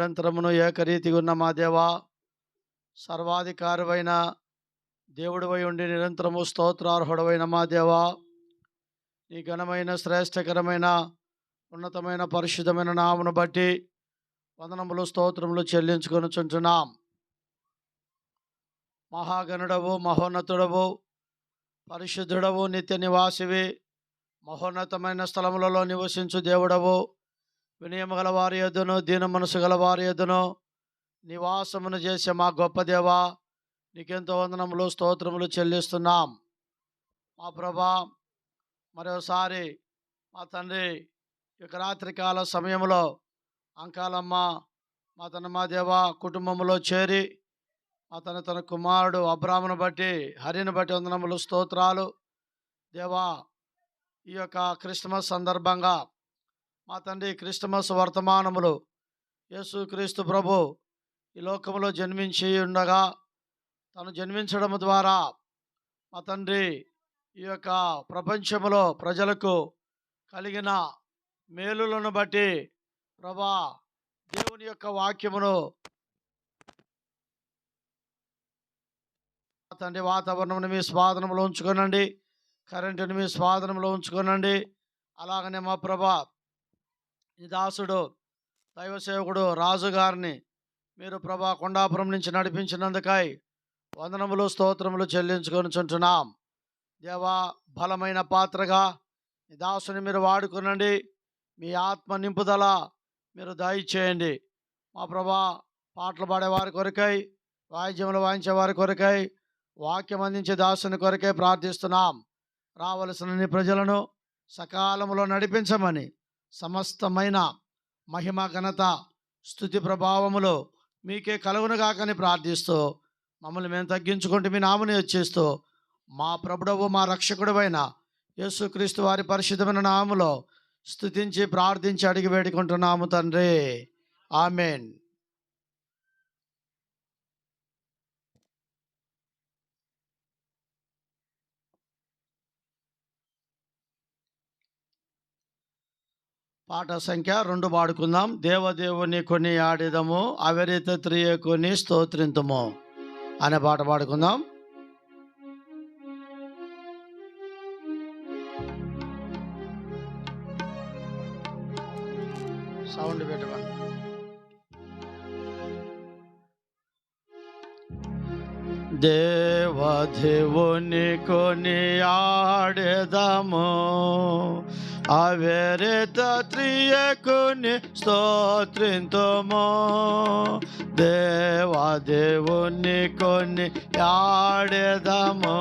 నిరంతరమును ఏకరీతిగా ఉన్న మా దేవా, సర్వాధికారివైన దేవుడివై ఉండి నిరంతరము స్తోత్రార్హుడవైన మా దేవా, నీ ఘనమైన శ్రేష్టకరమైన ఉన్నతమైన పరిశుద్ధమైన నామమును బట్టి వందనములు స్తోత్రములు చెల్లించుకొనుచుంటున్నాం. మహాగణుడవు, మహోన్నతుడవు, పరిశుద్ధుడవు, నిత్య నివాసివి, మహోన్నతమైన స్థలములలో నివసించు దేవుడవు, వినయము గల వారి యొద్దను దీన మనసు గల వారి యొద్దను నివాసమును చేసే మా గొప్ప దేవా, నీకెంతో వందనములు స్తోత్రములు చెల్లిస్తున్నాం. మా ప్రభా, మరోసారి మా తండ్రి ఇక రాత్రికాల సమయంలో అంకాలమ్మ మా దేవ కుటుంబంలో చేరి తన కుమారుడు అబ్రామును బట్టి హరిని బట్టి వందనములు స్తోత్రాలు దేవా. ఈ యొక్క క్రిస్మస్ సందర్భంగా మా తండ్రి క్రిస్మస్ వర్తమానములు యేసుక్రీస్తు ప్రభు ఈ లోకంలో జన్మించి ఉండగా తను జన్మించడం ద్వారా మా తండ్రి ఈ యొక్క ప్రపంచంలో ప్రజలకు కలిగిన మేలులను బట్టి ప్రభా, దేవుని యొక్క వాక్యమును తండ్రి వాతావరణం మీ స్వాధీనంలో ఉంచుకోనండి, కరెంటుని మీ స్వాధీనంలో ఉంచుకోనండి. అలాగనే మా ప్రభా, ఈ దాసుడు దైవ సేవకుడు రాజుగారిని మీరు ప్రభా కొండాపురం నుంచి నడిపించినందుకై వందనములు స్తోత్రములు చెల్లించుకొనుచుంటున్నాం. దేవా, బలమైన పాత్రగా ఈ దాసుని మీరు వాడుకునండి. మీ ఆత్మ నింపుదల మీరు దయచేయండి. మా ప్రభా, పాటలు పాడేవారి కొరకై, వాయిద్యములు వాయించే వారి కొరకై, వాక్యం అందించే దాసుని కొరకై ప్రార్థిస్తున్నాం. రావలసిన నీ ప్రజలను సకాలంలో నడిపించమని సమస్తమైన మహిమ ఘనత స్తుతి ప్రభావములు మీకే కలుగునుగాకని ప్రార్థిస్తూ మమ్మల్ని మేము తగ్గించుకుంటూ మీ నామని వచ్చేస్తూ మా ప్రభుడవు మా రక్షకుడవైన యేసుక్రీస్తు వారి పరిశుద్ధమైన నామములో స్తుతించి ప్రార్థించి అడిగి వేడుకుంటున్నాము తండ్రి, ఆమెన్. పాట సంఖ్య 2 పాడుకుందాం. దేవదేవుని కొని ఆడిదము, అవరిత త్రియకుని స్తోత్రింతుము అనే పాట పాడుకుందాం. సౌండ్ పెట్టమని. దేవదేవుని కొని ఆడెదము, అవేరిత త్రియకుని స్తోత్రింతుము. దేవదేవుని కొని ఆడెదము,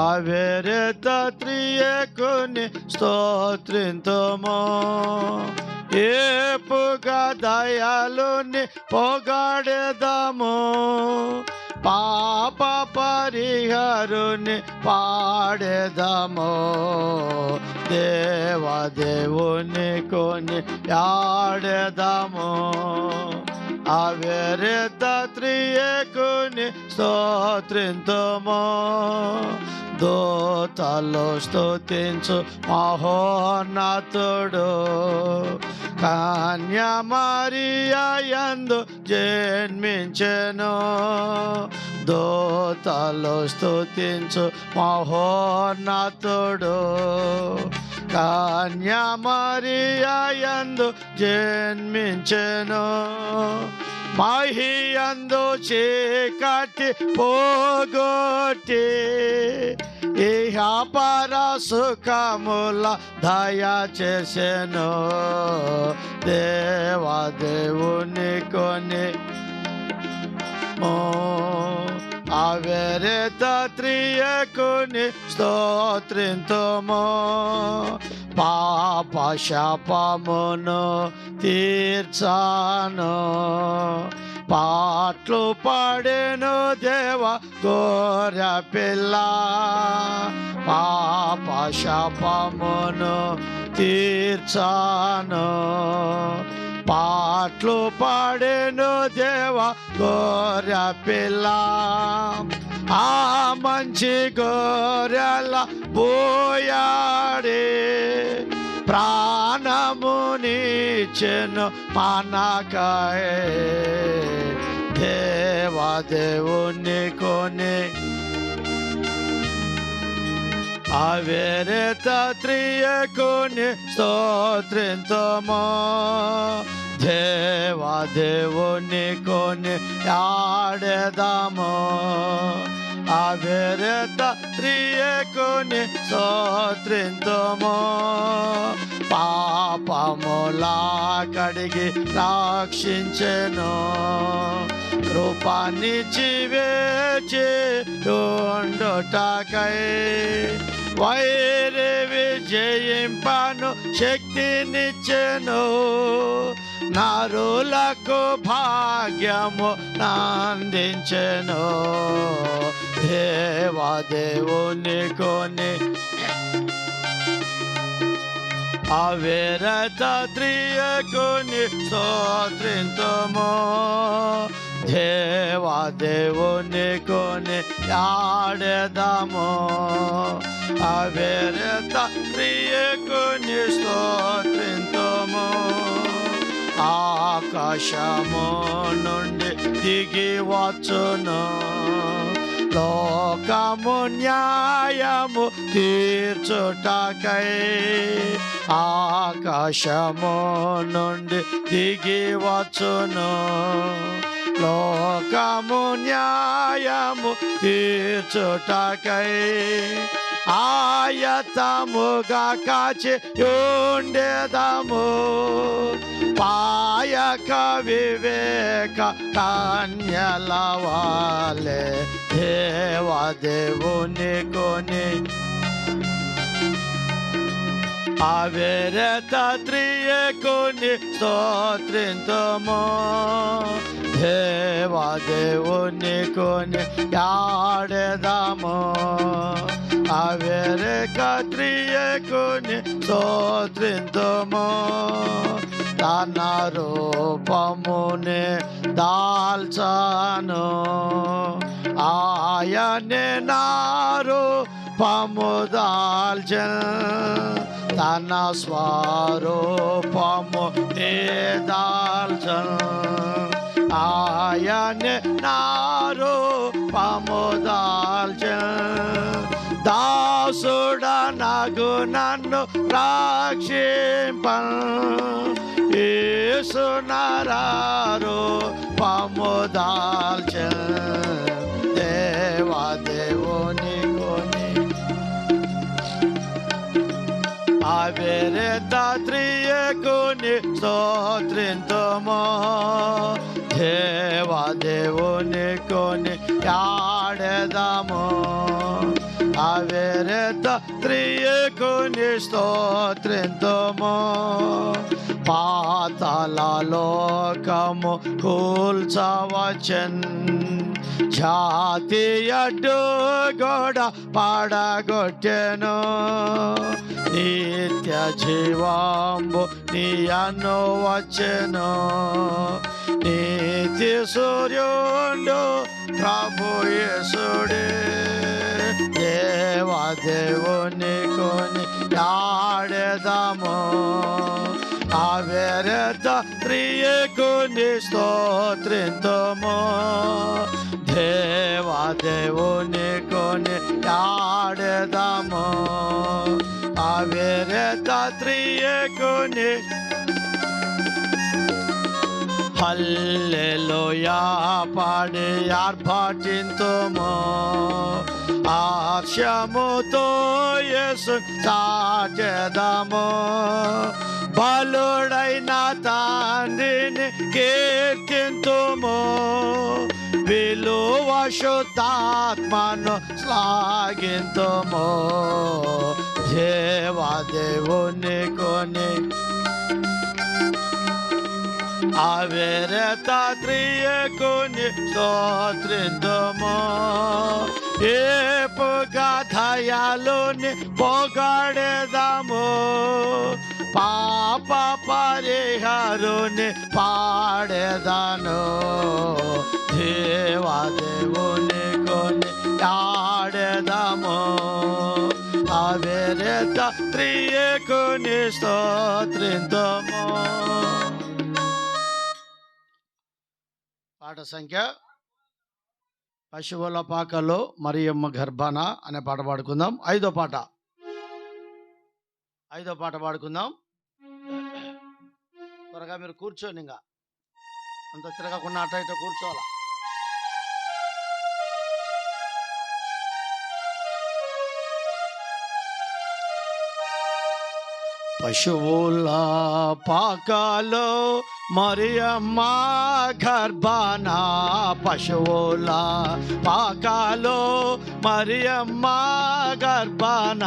అవేరిత త్రియకుని స్తోత్రింతుము. ఏపుగా దయాలుని పొగడెదము, పాప పరిహరుని పాడెదము. దేవదేవుని కొని ఆడెదము, అవేరిత త్రియకుని స్తోత్రింతుము. దూతలు స్తుతించు మహోన్నతుడు, కన్య మరియా యందు జన్మించెను. దూతలు స్తుతించు మహోన్నతుడు, కన్య మరియా యందు జన్మించెను. మహియందు చీకటి పోగొట్టి ఇహ పర సుఖముల దయా చేసెను. దేవదేవుని కొని అవేరిత త్రియకుని స్తోత్రింతుము. పాప శాపమును తీర్చాను, పాటలు పాడెను దేవ గోర పిల్ల. పాప శాపమును తీర్చాను, పాటలు పాడెను దేవ గోర పిల్ల. ఆ మంచి గోరెల పోయాడే, ప్రాణముని ఇచ్చెను మనకై దేవాదేవుని కొని అవేరేత త్రియకుని స్తోత్రింతుము దేవాదేవుని కొని ఆడెదము అవేరేత త్రియకుని స్తోత్రింతుము పాపములా కడిగి రక్షించెను కృపనిచ్చి వేచి ఉండుటకై వైరి విజయింపను శక్తినిచ్చెను నరులకు భాగ్యము నందించెను దేవాదేవుని కొని అవిరత త్రియకుని స్తోత్రింతుము దేవాదేవుని కొని ఆడెదము అవిరత త్రియకుని స్తోత్రింతుము ఆకాశము నుండి దిగి వచ్చును లోకము న్యాయము తీర్చుటకై ఆకాశము నుండి దిగి వచ్చును లోకము న్యాయము తీర్చుటకై ఆయతముగా కాచి ఉండేదము పాయక వివేక కన్యల వాలే దేవాదేవుని కొని అవిరత త్రియకుని స్తోత్రింతుము దేవాదేవుని కొని ఆడెదము అవిరత త్రియకుని స్తోత్రింతుము తన రూపమునే దాల్చను ఆయనే నారు పముదాల్చన్ తన స్వరూపము దాల్చన్ ఆయనే నారు పముదాల్చన్ దాసుడనగు నన్ను రక్షింపన్ యేసు నరారు పముదాల్చన్ దేవాదేవుని కొని అవిరత త్రియకుని స్తోత్రింతుము దేవాదేవుని కొని ఆడెదము అవిరత త్రియకుని స్తోత్రింతుము పాతాళ లోకము కూల్చవచన్ జాతి అడ్డు గోడ పడగొట్టెను నిత్య జీవంబు నీ అను వచ్చెను నీతి సూర్యుండు ప్రభు యేసుడే దేవాదేవుని కొని ఆడెదము అవిరత త్రియకుని స్తోత్రింతుము దేవాదేవుని కొని ఆడెదము అవిరత త్రియకుని హల్లెలూయా పాడి ఆర్భటింతుము హర్షముతో యేసు చాటెదము బలుడైన తండ్రిని కీర్తింతుము విలువ శుద్ధాత్మను శ్లాఘింతుము దేవాదేవుని కొని అవిరత త్రియకుని స్తోత్రింతుము ఏపుగా దయాలుని పొగడెదము పాప పరిహారుని పాడెదను దేవాదేవుని కొని ఆడెదము అవిరత చేత త్రియేకుని స్తోత్రింతుము. పాట సంఖ్య పశువుల పాకలో మరియమ్మ గర్భాన అనే పాట పాడుకుందాం. ఐదో పాట పాడుకుందాం. త్వరగా మీరు కూర్చోండి, ఇంకా అంత తిరగకుండా అట ఇట కూర్చోవాలా. పశువుల పాకలో మరియమ్మ గర్భాన, పశువుల పాకలో మరియమ్మ గర్భాన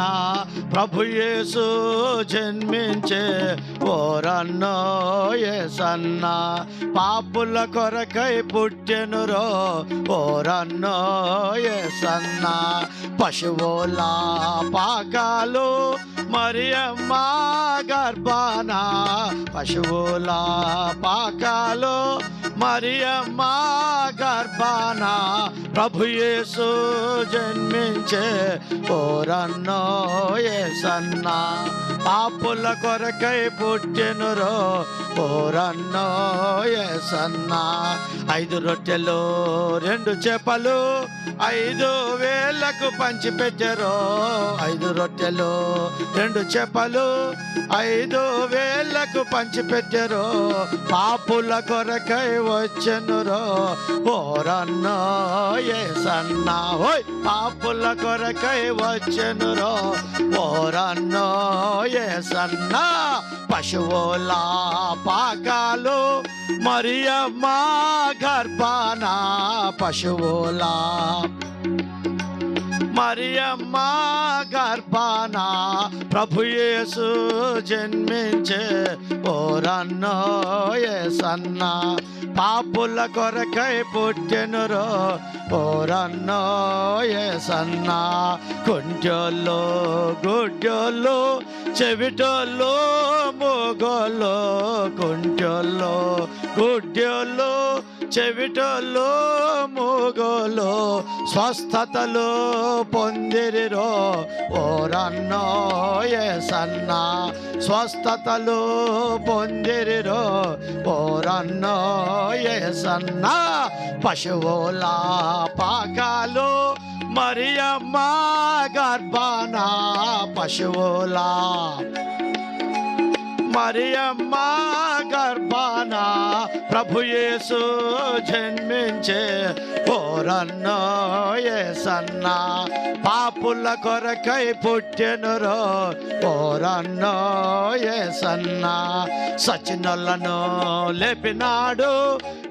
ప్రభు యేసు జన్మించే ఓరన్నో యేసన్న, పాపుల కొరకై పుట్టెనురో ఓరన్నో యేసన్న. పశువుల పాకలో మరియమ్మ గర్భాన, పశువుల పాకలో మరియమ్మ గర్భాన ప్రభు యేసు జన్మించే ఓరన్నో యేసన్న, పాపుల కొరకై పుట్టెనురో ఓరన్నో యేసన్న. 5 రొట్టెలు 2 చేపలు 5,000కు పంచిపెట్టెరో, 5 రొట్టెలు 2 చేపలు 5,000కు పంచిపెట్టెరో, పాపుల కొరకై వచ్చెనురో ఓరన్నో యేసన్న. ఓయ్ పాపుల కొరకై వచ్చెనురో ఓరన్నో యేసన్న. పశువుల పాకాలు మరియమ్మ గర్భాన, పశువుల మరియమ్మ గర్భాన ప్రభు యేసు జన్మించే ఓరన్నో యేసన్న, పాపుల కొరకై పుట్టెనురో ఓరన్నో యేసన్న. కుంటోళ్ళు గుడ్డోళ్ళు చెవిటోళ్ళు మూగోళ్ళు, కుంటోళ్ళు గుడ్డోళ్ళు చెవిటోళ్ళు మూగోళ్ళు స్వస్థతలు పొందిరిరో ఓరన్నో యేసన్న, స్వస్థతలు పొందిరిరో ఓరన్నో యేసన్న. పశువుల పాకాలు మరియమ్మ గర్భాన, పశువుల మరియమ్మ గర్భాన ప్రభు యేసు జన్మించే ఓరన్నో యేసన్న, పాపుల కొరకై పుట్టెనురో ఓరన్నో యేసన్న. సచినులను లేపినాడు,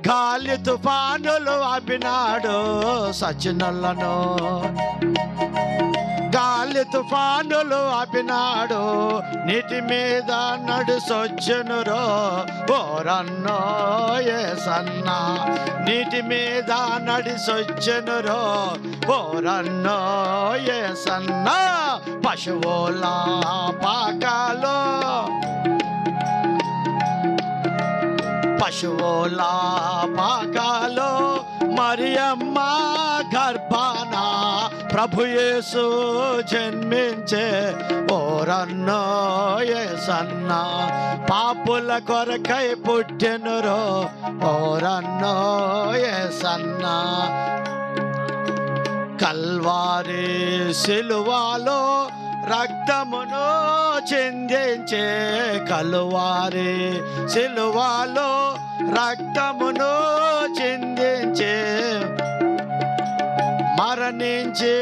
గాలి తుఫానులు ఆపినాడు, సచినులను గాలి తుఫానులు ఆపినాడు, నీటి మీద నడుసొచ్చెనురో ఓరన్నో యేసన్న, నీటి మీద నడిసొచ్చెనురో ఓరన్నో యేసన్న. పశువుల పాకాలో పశువుల పాకాలో మరియమ్మ గర్భాన ప్రభు యేసు జన్మించే ఓరన్నో యేసన్న, పాపుల కొరకై పుట్టెనురో ఓరన్నో యేసన్న. కల్వారి సిలువలో రక్తమును చిందించే, కలువారి సిలువలో రక్తమును చిందించే, మరణించి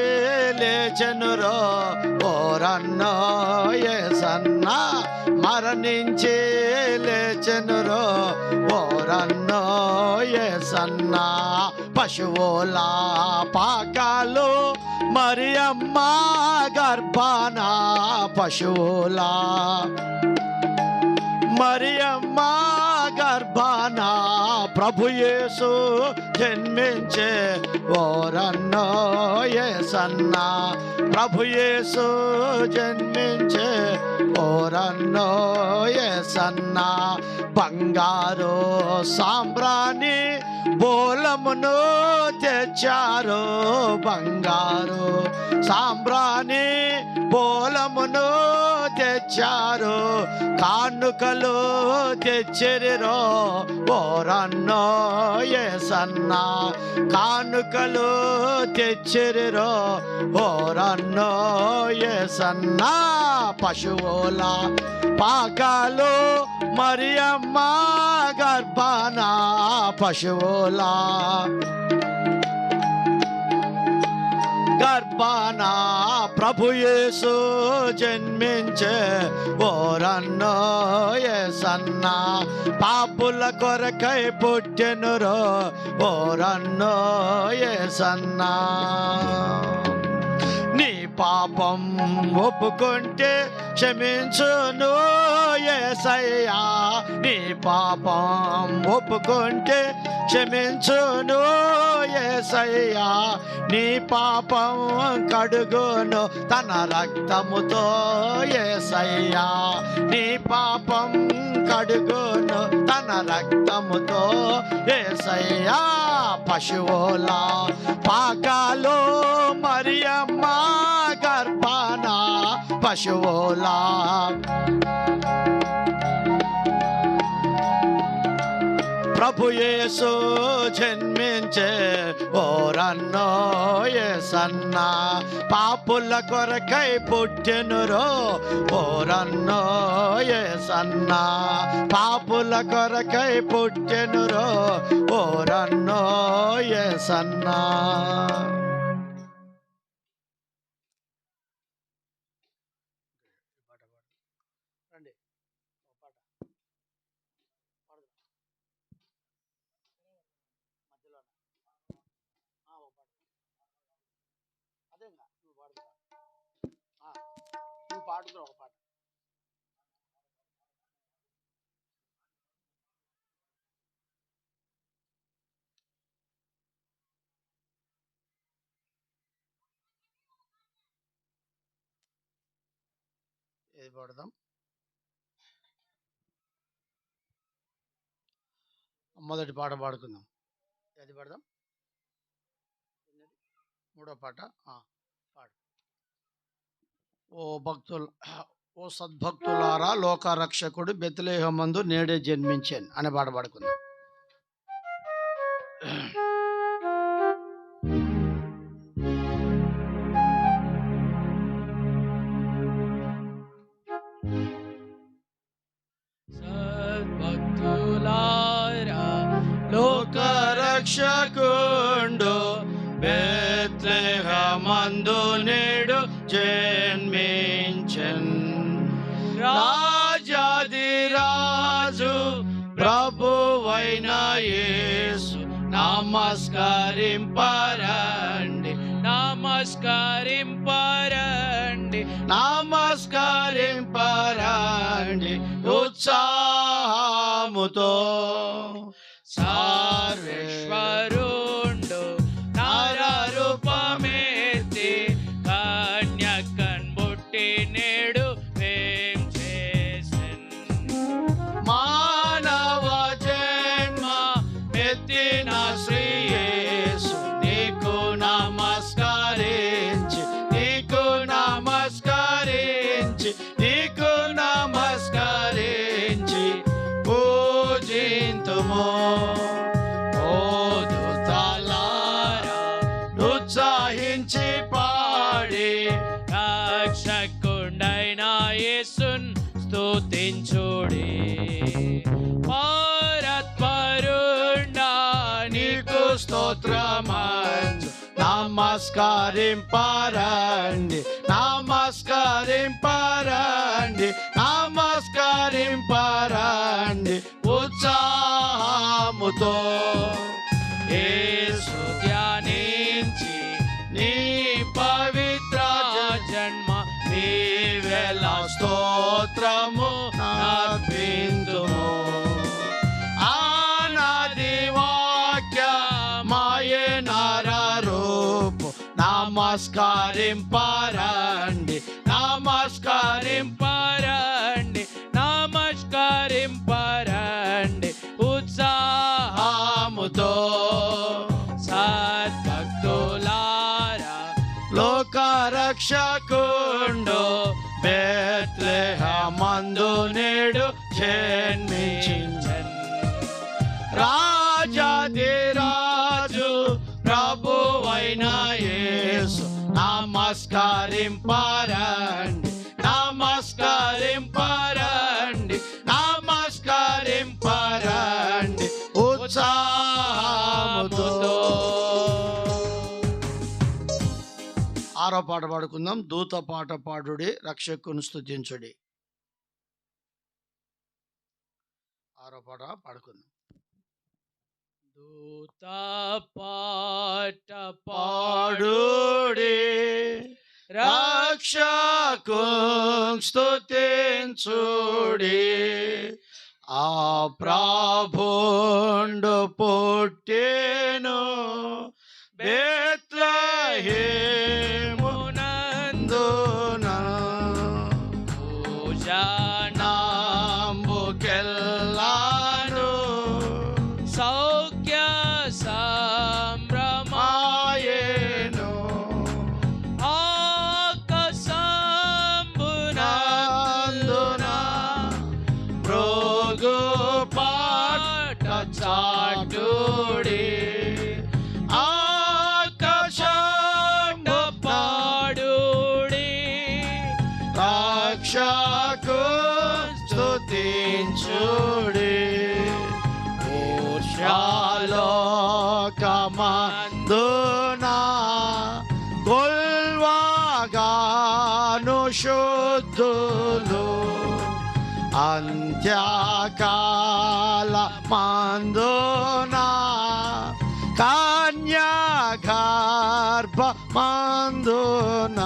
లేచెనురో ఓరన్నో యేసన్న, మరణించి లేచెనురో ఓరన్నో యేసన్న. పశువుల పాకాలు మరియమ్మ గర్భాన, పశువుల మరియమ్మ గర్భాన ప్రభు యేసు జన్మించే ఓరన్నో యేసన్న, ప్రభు యేసు జన్మించే ఓరన్నో యేసన్న. బంగారు సాంబ్రాణి బోలమును తెచ్చారు, బంగారు సాంబ్రాణి బోల బలిపీఠమును తెచ్చారు, కానుకలు తెచ్చిరిరో ఓరన్నో యేసన్న. కానుకలు తెచ్చిరిరో ఓరన్నో యేసన్న. పశువుల పాకాలు మరియమ్మ గర్భాన, పశువుల గర్భాన ప్రభు యేసు జన్మించే ఓరన్నో యేసన్న. పాపుల కొరకై పుట్టెనురో ఓరన్నో యేసన్న. నీ పాపం ఒప్పుకుంటే క్షమించును యేసయ్యా, నీ పాపం ఒప్పుకుంటే క్షమించును యేసయ్యా. నీ పాపం కడుగును తన రక్తముతో యేసయ్యా, నీ పాపం కడుగును తన రక్తముతో యేసయ్యా. పశువుల పాకాలు మరియమ్మ గర్భాన, పశువుల ప్రభు యేసు జన్మించే ఓరన్నో యేసన్న. పాపుల కొరకై పుట్టెనురో ఓరన్నో యేసన్న. పాపుల కొరకై పుట్టెనురో ఓరన్నో యేసన్న. నువ్వు పాడుతున్నా ఒక పాట. ఏది పాడదాం? మొదటి పాట పాడుకుందాం. ఏది పాడదాం? మూడో పాట పాడు. ఓ సద్భక్తులారా, లోకరక్షకుడు బెత్లెహేమందు నేడే జన్మించాను అనే పాట పాడుకుందాం. సద్భక్తులారా, లోకరక్షకుడు బెత్లెహేమందు నేడు జన్మించెన్. రాజాదిరాజు ప్రభువైన యేసు నమస్కరింపరండి, నమస్కరింపరండి, నమస్కరింపరండి ఉత్సాహముతో. సర్వేశ్వరుండు నరరూపమెత్తి కన్యకన్ పుట్టి నేడు వేంచేసెన్. మానవ జన్మ ఎత్తిన శ్రీ యేసు నీకు నమస్కరించి, నీకు నమస్కరించి, నీకు నమస్కరించి పూజింతుము. ఉత్సాహించి పాడి రక్షకుండైన యేసున్ స్తుతించుడి. పరత్పరుండా నీకు స్తోత్రమంచు, నమస్కరింపరండి, నమస్కరింపరండి, నమస్కరింపరండి ఉత్సాహముతో. యేసు ధ్యానించి నీ పవిత్ర జన్మ నీవేళ స్తోత్రము అర్పింతుము. ఆనాది వాక్య మాయే నర రూపు నమస్కరింపరండి, నమస్కరింపరండి, నమస్కరింపరండి ఉత్సాహముతో. సద్భక్తులారా, లోకరక్షకుండు బెత్లెహేమందు నేడు జన్మించెను. రాజాధిరాజు ప్రభువైన యేసు నమస్కరింపరండి, నమస్కరింపరండి, నమస్కరింపరండి ఉత్సాహముతో. ఆరో పాట పాడుకుందాం. దూత పాట పాడుడి, రక్షకుని స్తుతించుడి. ఆరో పాట పాడుకుందాం. దూత పాట పాడుడి, రక్షకుని స్తుతించుడి. ఆ ప్రభుండు పుట్టెను బెత్లెహేమునందున. భోజనంబుకెల్లాను సౌఖ్య సంభ్రమాయేను. నందున ప్రోగు పాట చాటుడి. ఆకాశంబు పాడుడి, రక్షకు స్తుతించుడి. ఊర్షలోకమందున గొల్వగాను శుద్ధులు అంత్యకాల మందున కన్యాగర్భ మందున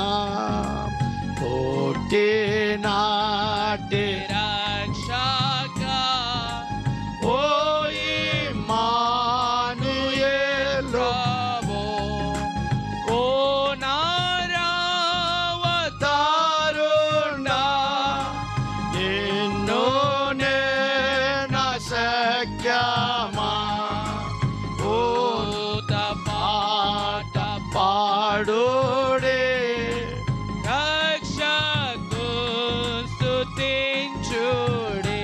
పుట్టినాటి రక్షక ఓ ఇమ్మానుయేలు ప్రభు. ఓ నారావత తారుండా నిన్ను నేన సఖ్యమా. ఓ దూత పాట పాడుడి, రక్షకు స్తుతించుడి.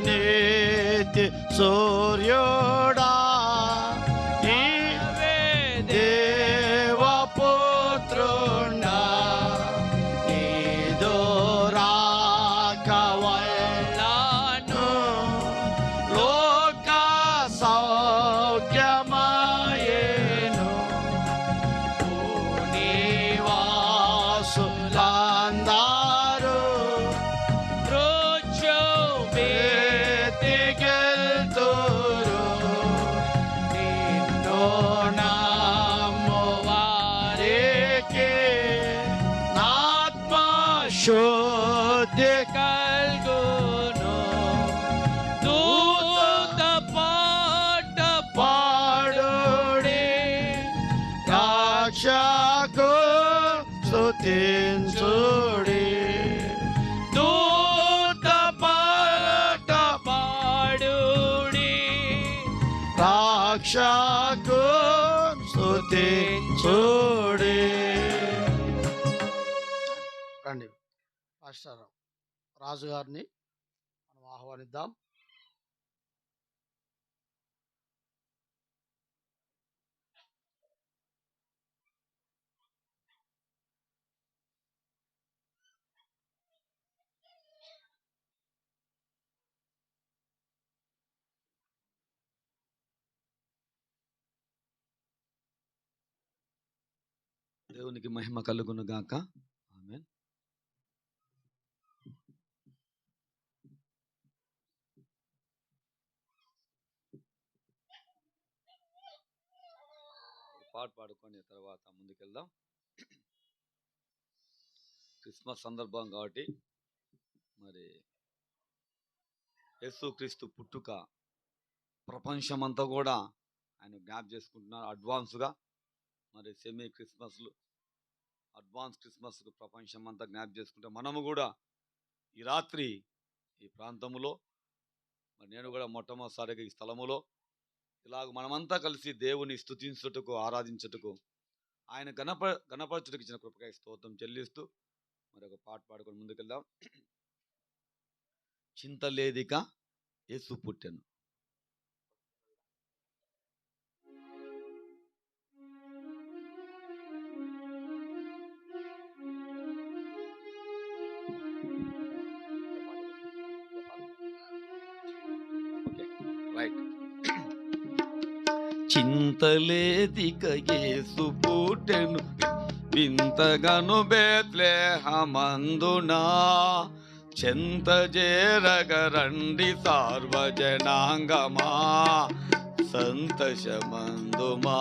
నీతి సూర్యుడా నీవే దేవపుత్రుడా. నీదు రాక వల్లను లోక సౌఖ్యమాయేను. నివాసులందరూ రుచు వెతికెళ్తురు. నిన్ను నమ్మువారికి నాత్మ శుద్ధి కల్గును. దూత పాట పాడుడి, రక్షకు స్తుతించుడి. దూత పాట పాడుడి, రక్షకు స్తుతించుడి. రండి పాస్టర్ రాజు గారిని మనం ఆహ్వానిద్దాం. దేవునికి మహిమ కలుగును గాక. ఆమేన్. పాట పాడుకొని తర్వాత ముందుకెళ్దాం. క్రిస్మస్ సందర్భం కాబట్టి మరి యేసుక్రీస్తు పుట్టుక ప్రపంచమంతా కూడా ఆయన జ్ఞాప చేసుకుంటున్నారు అడ్వాన్స్గా. మరి సెమీ క్రిస్మస్లు, అడ్వాన్స్ క్రిస్మస్ ప్రపంచం అంతా జ్ఞాప చేసుకుంటే మనము కూడా ఈ రాత్రి ఈ ప్రాంతంలో, మరి నేను కూడా మొట్టమొదటిసారిగా ఈ స్థలములో ఇలాగ మనమంతా కలిసి దేవుని స్తుతించుటకు, ఆరాధించుటకు ఆయన గణపరచుడికి ఇచ్చిన కృపకై స్తోత్రం చెల్లిస్తూ మరి ఒక పాట పాడుకొని ముందుకెళ్దాం. చింతలేదిక యేసు పుట్టెను. రైట్. చింతలేదిక యేసు పుట్టెను వింతగను బేత్లెహేమందునా, చెంత చేరగరండి సార్వజనాంగమా సంతోషమందుమా.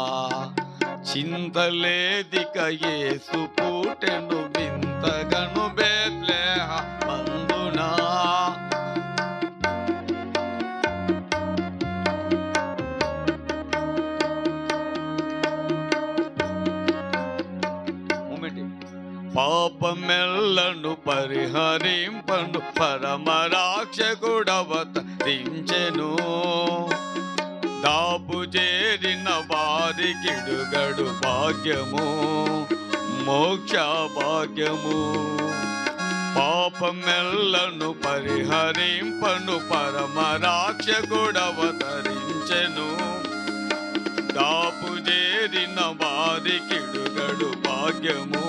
చింతలేదిక యేసు పుట్టెను వింతగను బేత్లెహేమందునా. పాపమెల్లను పరిహరింపను పరమరాక్షకుడవతరించెను, దాపు చేరిన వారికిడుగడు భాగ్యము మోక్ష భాగ్యము. పాపమెల్లను పరిహరింపను పరమరాక్షకుడవతరించెను, దాపు చేరిన వారికిడుగడు భాగ్యము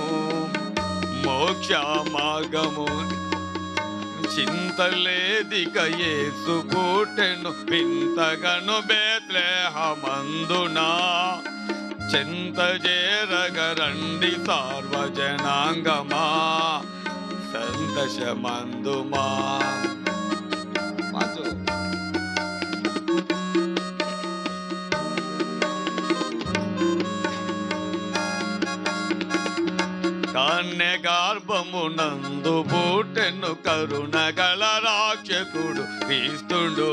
మోక్ష మార్గము. చింతలేదిక యేసు పుట్టెను వింతగను బేత్లెహేమందునా, చెంత చేరగరండి సార్వజనాంగమా సంతోషమందుమా. కన్య గర్భమునందు పుట్టెను కరుణగల రాక్షకుడు క్రీస్తుడు,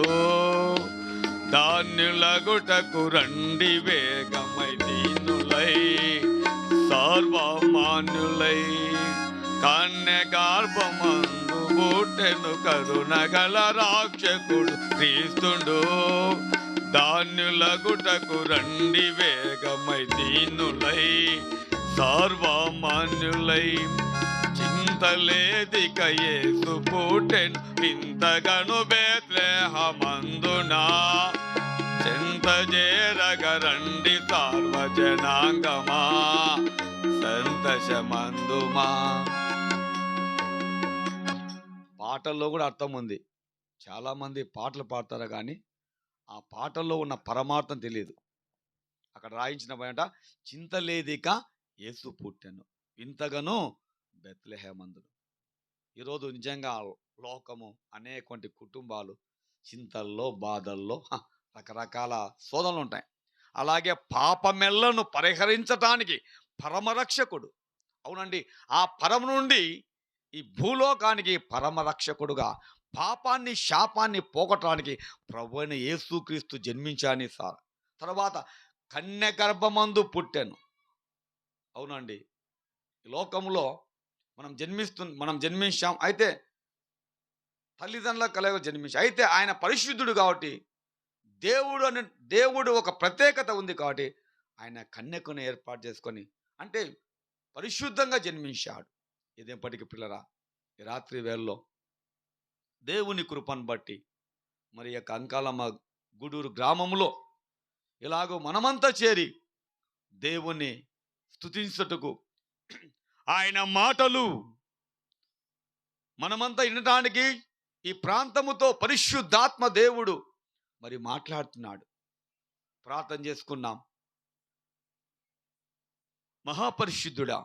ధాన్యులగుటకు రండి వేగమై దీనులై సర్వమాన్యులై. కన్య గర్భమందు పుట్టెను కరుణగల రాక్షకుడు క్రీస్తుడు, ధాన్యులగుటకు రండి వేగమై దీనులై సర్వమాన్యులై. చింతలేదిక యేసు పుట్టెను వింతగను బేత్లెహేమందునా, చెంత చేరగరండి సార్వజనాంగమా సంతోషమందుమా. పాటల్లో కూడా అర్థం ఉంది. చాలా మంది పాటలు పాడతారు కానీ ఆ పాటల్లో ఉన్న పరమార్థం తెలియదు. అక్కడ రాయించిన బయట చింతలేదిక యేసు పుట్టెను వింతగను బెత్లెహేమందును. ఈరోజు నిజంగా లోకము అనేటువంటి కుటుంబాలు చింతల్లో బాధల్లో రకరకాల శోధనలు ఉంటాయి. అలాగే పాపమెల్లను పరిహరించటానికి పరమరక్షకుడు, అవునండి, ఆ పరమ నుండి ఈ భూలోకానికి పరమరక్షకుడుగా పాపాన్ని శాపాన్ని పోగొట్టడానికి ప్రభువైన యేసుక్రీస్తు జన్మించాని సార్. తర్వాత కన్య గర్భమందు పుట్టెను. అవునండి, ఈ లోకంలో మనం జన్మించాం. అయితే తల్లిదండ్రుల కలగ జన్మించాం. అయితే ఆయన పరిశుద్ధుడు కాబట్టి దేవుడు ఒక ప్రత్యేకత ఉంది కాబట్టి ఆయన కన్యకుని ఏర్పాటు చేసుకొని అంటే పరిశుద్ధంగా జన్మించాడు. ఇదేపటికి పిల్లరా, ఈ రాత్రి వేళలో దేవుని కృపను బట్టి మరి యొక్క అంకాలమ్మ గూడూరు గ్రామంలో ఇలాగో మనమంతా చేరి దేవుని స్తుతించుటకు ఆయన మాటలు మనమంతా వినటానికి ఈ ప్రాంతముతో పరిశుద్ధాత్మ దేవుడు మరి మాట్లాడుతున్నాడు. ప్రార్థన చేసుకున్నాం. మహాపరిశుద్ధుడా,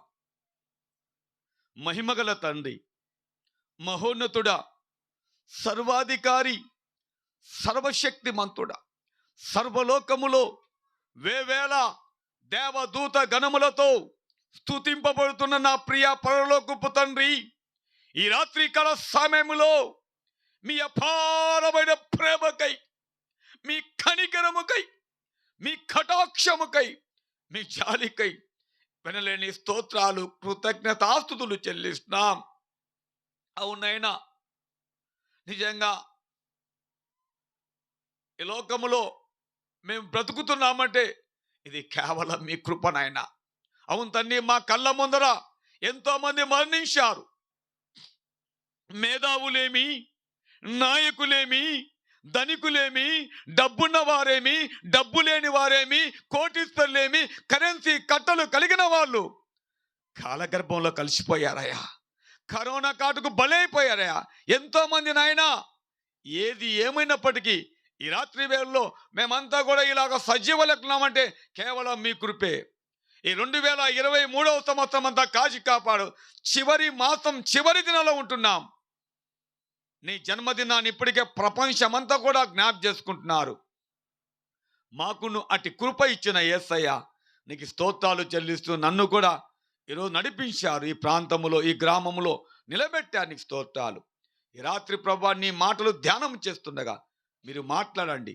మహిమగల తండ్రి, మహోన్నతుడా, సర్వాధికారి, సర్వశక్తిమంతుడా, సర్వలోకములో వేవేల దేవదూత గణములతో స్తుతింపబడుతున్న నా ప్రియ పరలోకపు తండ్రి, ఈ రాత్రి కాల సమయములో మీ అపారమైన ప్రేమకై, మీ కనికరముకై, మీ కటాక్షముకై, మీ జాలికై వినలేని స్తోత్రాలు కృతజ్ఞతాస్తుతులు చెల్లిస్తున్నాం. అవునైనా నిజంగా ఈ లోకములో మేము బ్రతుకుతున్నామంటే ఇది కేవలం మీ కృపనైనా. అవును తండ్రి, మా కళ్ళ ముందర ఎంతో మంది మరణించారు. మేధావులేమి, నాయకులేమి, ధనికులేమి, డబ్బున్న వారేమి, డబ్బు లేని వారేమి, కోటీశ్వరులేమి, కరెన్సీ కట్టలు కలిగిన వాళ్ళు కాలగర్భంలో కలిసిపోయారయ్యా. కరోనా కాటుకు బలైపోయారయ్యా ఎంతో మంది నాయనా. ఏది ఏమైనప్పటికీ ఈ రాత్రి వేళల్లో మేమంతా కూడా ఇలాగ సజీవలెక్కున్నామంటే కేవలం మీ కృపే. ఈ 2023వ సంవత్సరం అంతా కాచి కాపాడు. చివరి మాసం చివరి దినాల్లో ఉంటున్నాం. నీ జన్మదినాన్ని ఇప్పటికే ప్రపంచమంతా కూడా జ్ఞాపకం చేసుకుంటున్నారు. మాకు నువ్వు అటు కృప ఇచ్చిన యేసయ్య నీకు స్తోత్రాలు చెల్లిస్తూ నన్ను కూడా ఈరోజు నడిపించారు. ఈ ప్రాంతంలో, ఈ గ్రామంలో నిలబెట్టారు. నీకు స్తోత్రాలు. ఈ రాత్రి ప్రభా నీ మాటలు ధ్యానం చేస్తుండగా మీరు మాట్లాడండి.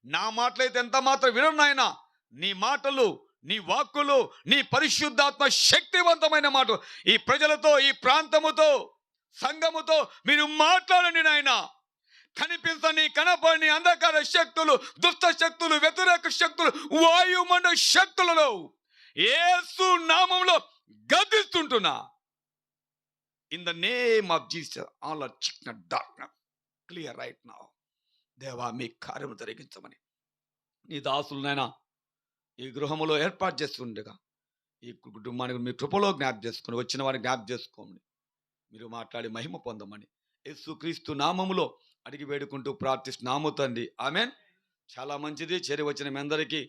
నా మాటలైతే ఎంత మాత్రం వినరు నాయనా. నీ మాటలు, నీ వాక్కులు, నీ పరిశుద్ధాత్మ శక్తివంతమైన మాటలు ఈ ప్రజలతో, ఈ ప్రాంతముతో, సంఘముతో మీరు మాట్లాడండి నాయనా. కనిపించని, కనపడని అంధకార శక్తులు, దుష్ట శక్తులు, వ్యతిరేక శక్తులు, వాయుమండల శక్తులలో యేసు నామములో గద్దిస్తుంటున్నా. In the name of Jesus all are చిక్న డార్క్నెస్ క్లియర్ రైట్ నౌ. దేవా మీ కార్యము జరిగించమని నీ దాసులనైనా ఈ గృహములో ఏర్పాటు చేస్తుండగా ఈ కుటుంబానికి మీ కృపలో జ్ఞాపకం చేసుకుని, వచ్చిన వారిని జ్ఞాపకం చేసుకోమని మీరు మాట్లాడి మహిమ పొందమని యేసుక్రీస్తు నామములో అడిగి వేడుకుంటూ ప్రార్థిస్తున్నాము తండ్రి, ఆమేన్. చాలా మంచిది. చేరి వచ్చిన మీ అందరికీ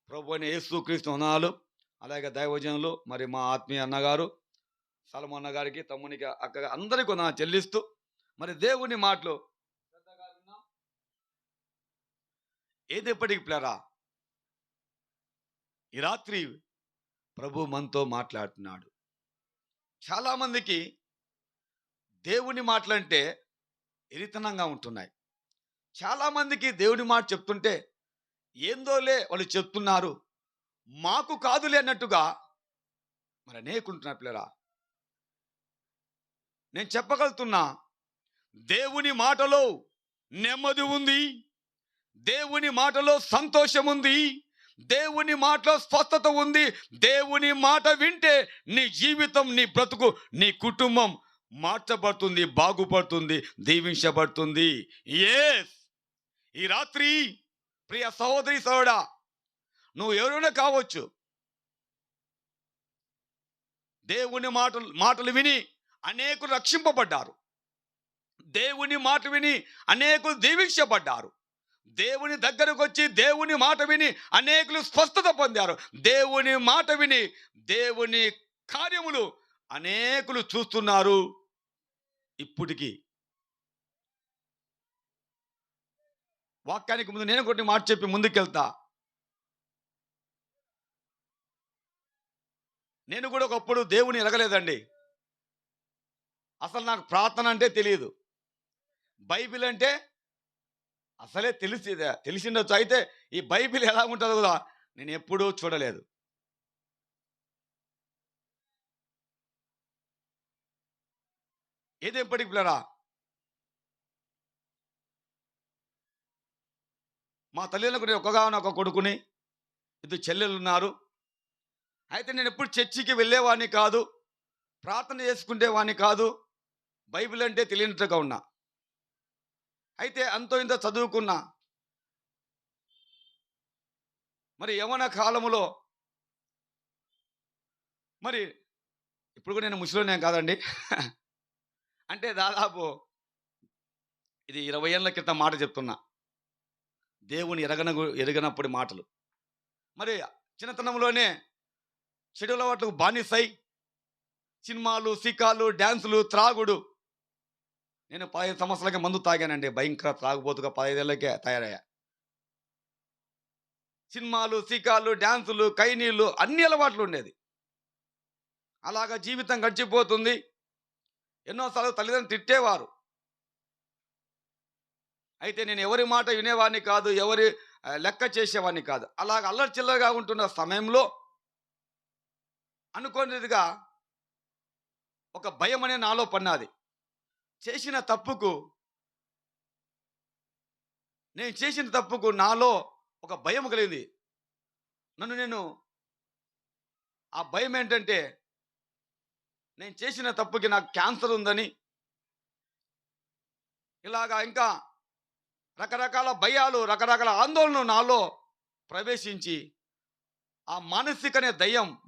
ప్రభు అయిన యేసుక్రీస్తు వందనాలు. అలాగే దైవజనులు, మరి మా ఆత్మీయ అన్నగారు సలము అన్నగారికి, తమ్మునికి, అక్కగా అందరికీ వందనాలు చెల్లిస్తూ మరి దేవుని మాటలు ఏదెప్పటికి ప్లేరా ఈ రాత్రి ప్రభు మనతో మాట్లాడుతున్నాడు. చాలామందికి దేవుని మాటలంటే ఎరితనంగా ఉంటున్నాయి. చాలామందికి దేవుని మాట చెప్తుంటే ఏందోలే వాళ్ళు చెప్తున్నారు, మాకు కాదులే అన్నట్టుగా మరి అనేకుంటున్నారు పిల్లరా. నేను చెప్పగలుగుతున్నా, దేవుని మాటలో నెమ్మది ఉంది, దేవుని మాటలో సంతోషం ఉంది, దేవుని మాటలో స్వస్థత ఉంది. దేవుని మాట వింటే నీ జీవితం, నీ బ్రతుకు, నీ కుటుంబం మార్చబడుతుంది, బాగుపడుతుంది, దీవించబడుతుంది. ఎస్, ఈ రాత్రి ప్రియ సహోదరి సహోదరా, నువ్వు ఎవరైనా కావచ్చు, దేవుని మాటలు విని అనేకులు రక్షింపబడ్డారు. దేవుని మాట విని అనేకులు దీవించబడ్డారు. దేవుని దగ్గరకు వచ్చి దేవుని మాట విని అనేకులు స్వస్థత పొందారు. దేవుని మాట విని దేవుని కార్యములు అనేకులు చూస్తున్నారు. ఇప్పటికీ వాక్యానికి ముందు నేను కొన్ని మాట చెప్పి ముందుకెళ్తా. నేను కూడా ఒకప్పుడు దేవుని ఎరగలేదండి. అసలు నాకు ప్రార్థన అంటే తెలియదు, బైబిల్ అంటే అసలే తెలిసిండొచ్చు. అయితే ఈ బైబిల్ ఎలా ఉంటుందో కూడా నేను ఎప్పుడూ చూడలేదు. ఏది ఎప్పటికి పిల్లరా, మా తల్లిదండ్రులకు నేను ఒక కొడుకుని, ఇద్దరు చెల్లెలు ఉన్నారు. అయితే నేను ఎప్పుడు చర్చికి వెళ్ళేవాడిని కాదు, ప్రార్థన చేసుకునేవాడిని కాదు, బైబిల్ అంటే తెలియనట్టుగా ఉన్నా. అయితే అంతో ఇంత చదువుకున్నా. మరి యవ్వన కాలములో మరి ఇప్పుడు కూడా నేను ముసలినేం కాదండి. అంటే దాదాపు ఇది 20 ఏళ్ళ క్రితం మాట చెప్తున్నా, దేవుని ఎరగనప్పుడు మాటలు. మరి చిన్నతనంలోనే చెడు అలవాట్లకు బానిసై సినిమాలు, సికాలు, డ్యాన్సులు, త్రాగుడు. నేను 15 సంవత్సరాలకే మందు తాగానండి. భయంకర త్రాగుబోతుగా 15 ఏళ్ళకే తయారయ్యా. సినిమాలు, సికాలు, డ్యాన్సులు, కైనీళ్ళు అన్ని అలవాట్లు ఉండేది. అలాగా జీవితం గడిచిపోతుంది. ఎన్నోసార్లు తల్లిదండ్రులు తిట్టేవారు. అయితే నేను ఎవరి మాట వినేవాడిని కాదు, ఎవరి లెక్క చేసేవాడిని కాదు. అలాగ అల్లరి చిల్లరగా ఉంటున్న సమయంలో అనుకోనిదిగా ఒక భయం అనే నాలో పన్నది. నేను చేసిన తప్పుకు నాలో ఒక భయం కలిగింది. నన్ను నేను ఆ భయం ఏంటంటే నేను చేసిన తప్పుకి నాకు క్యాన్సర్ ఉందని, ఇలాగా ఇంకా రకరకాల భయాలు, రకరకాల ఆందోళనలు నాలో ప్రవేశించి ఆ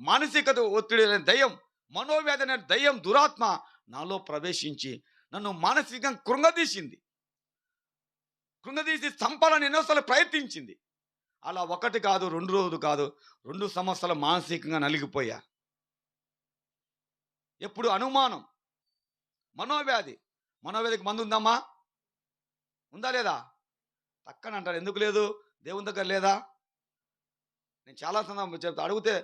మానసికత ఒత్తిడి అనే దయ్యం, మనోవ్యాధి అనే దయ్యం, దురాత్మ నాలో ప్రవేశించి నన్ను మానసికంగా కృంగదీసి చంపాలని ఎన్నోసార్లు ప్రయత్నించింది. అలా ఒకటి కాదు, 2 రోజులు కాదు, 2 సంవత్సరాలు మానసికంగా నలిగిపోయా. ఎప్పుడు అనుమానం, మనోవ్యాధికి మందు ఉందమ్మా, ఉందా లేదా? పక్కన అంటారు, ఎందుకు లేదు, దేవుని దగ్గర లేదా? నేను చాలా సందర్భం చెప్తా, అడిగితే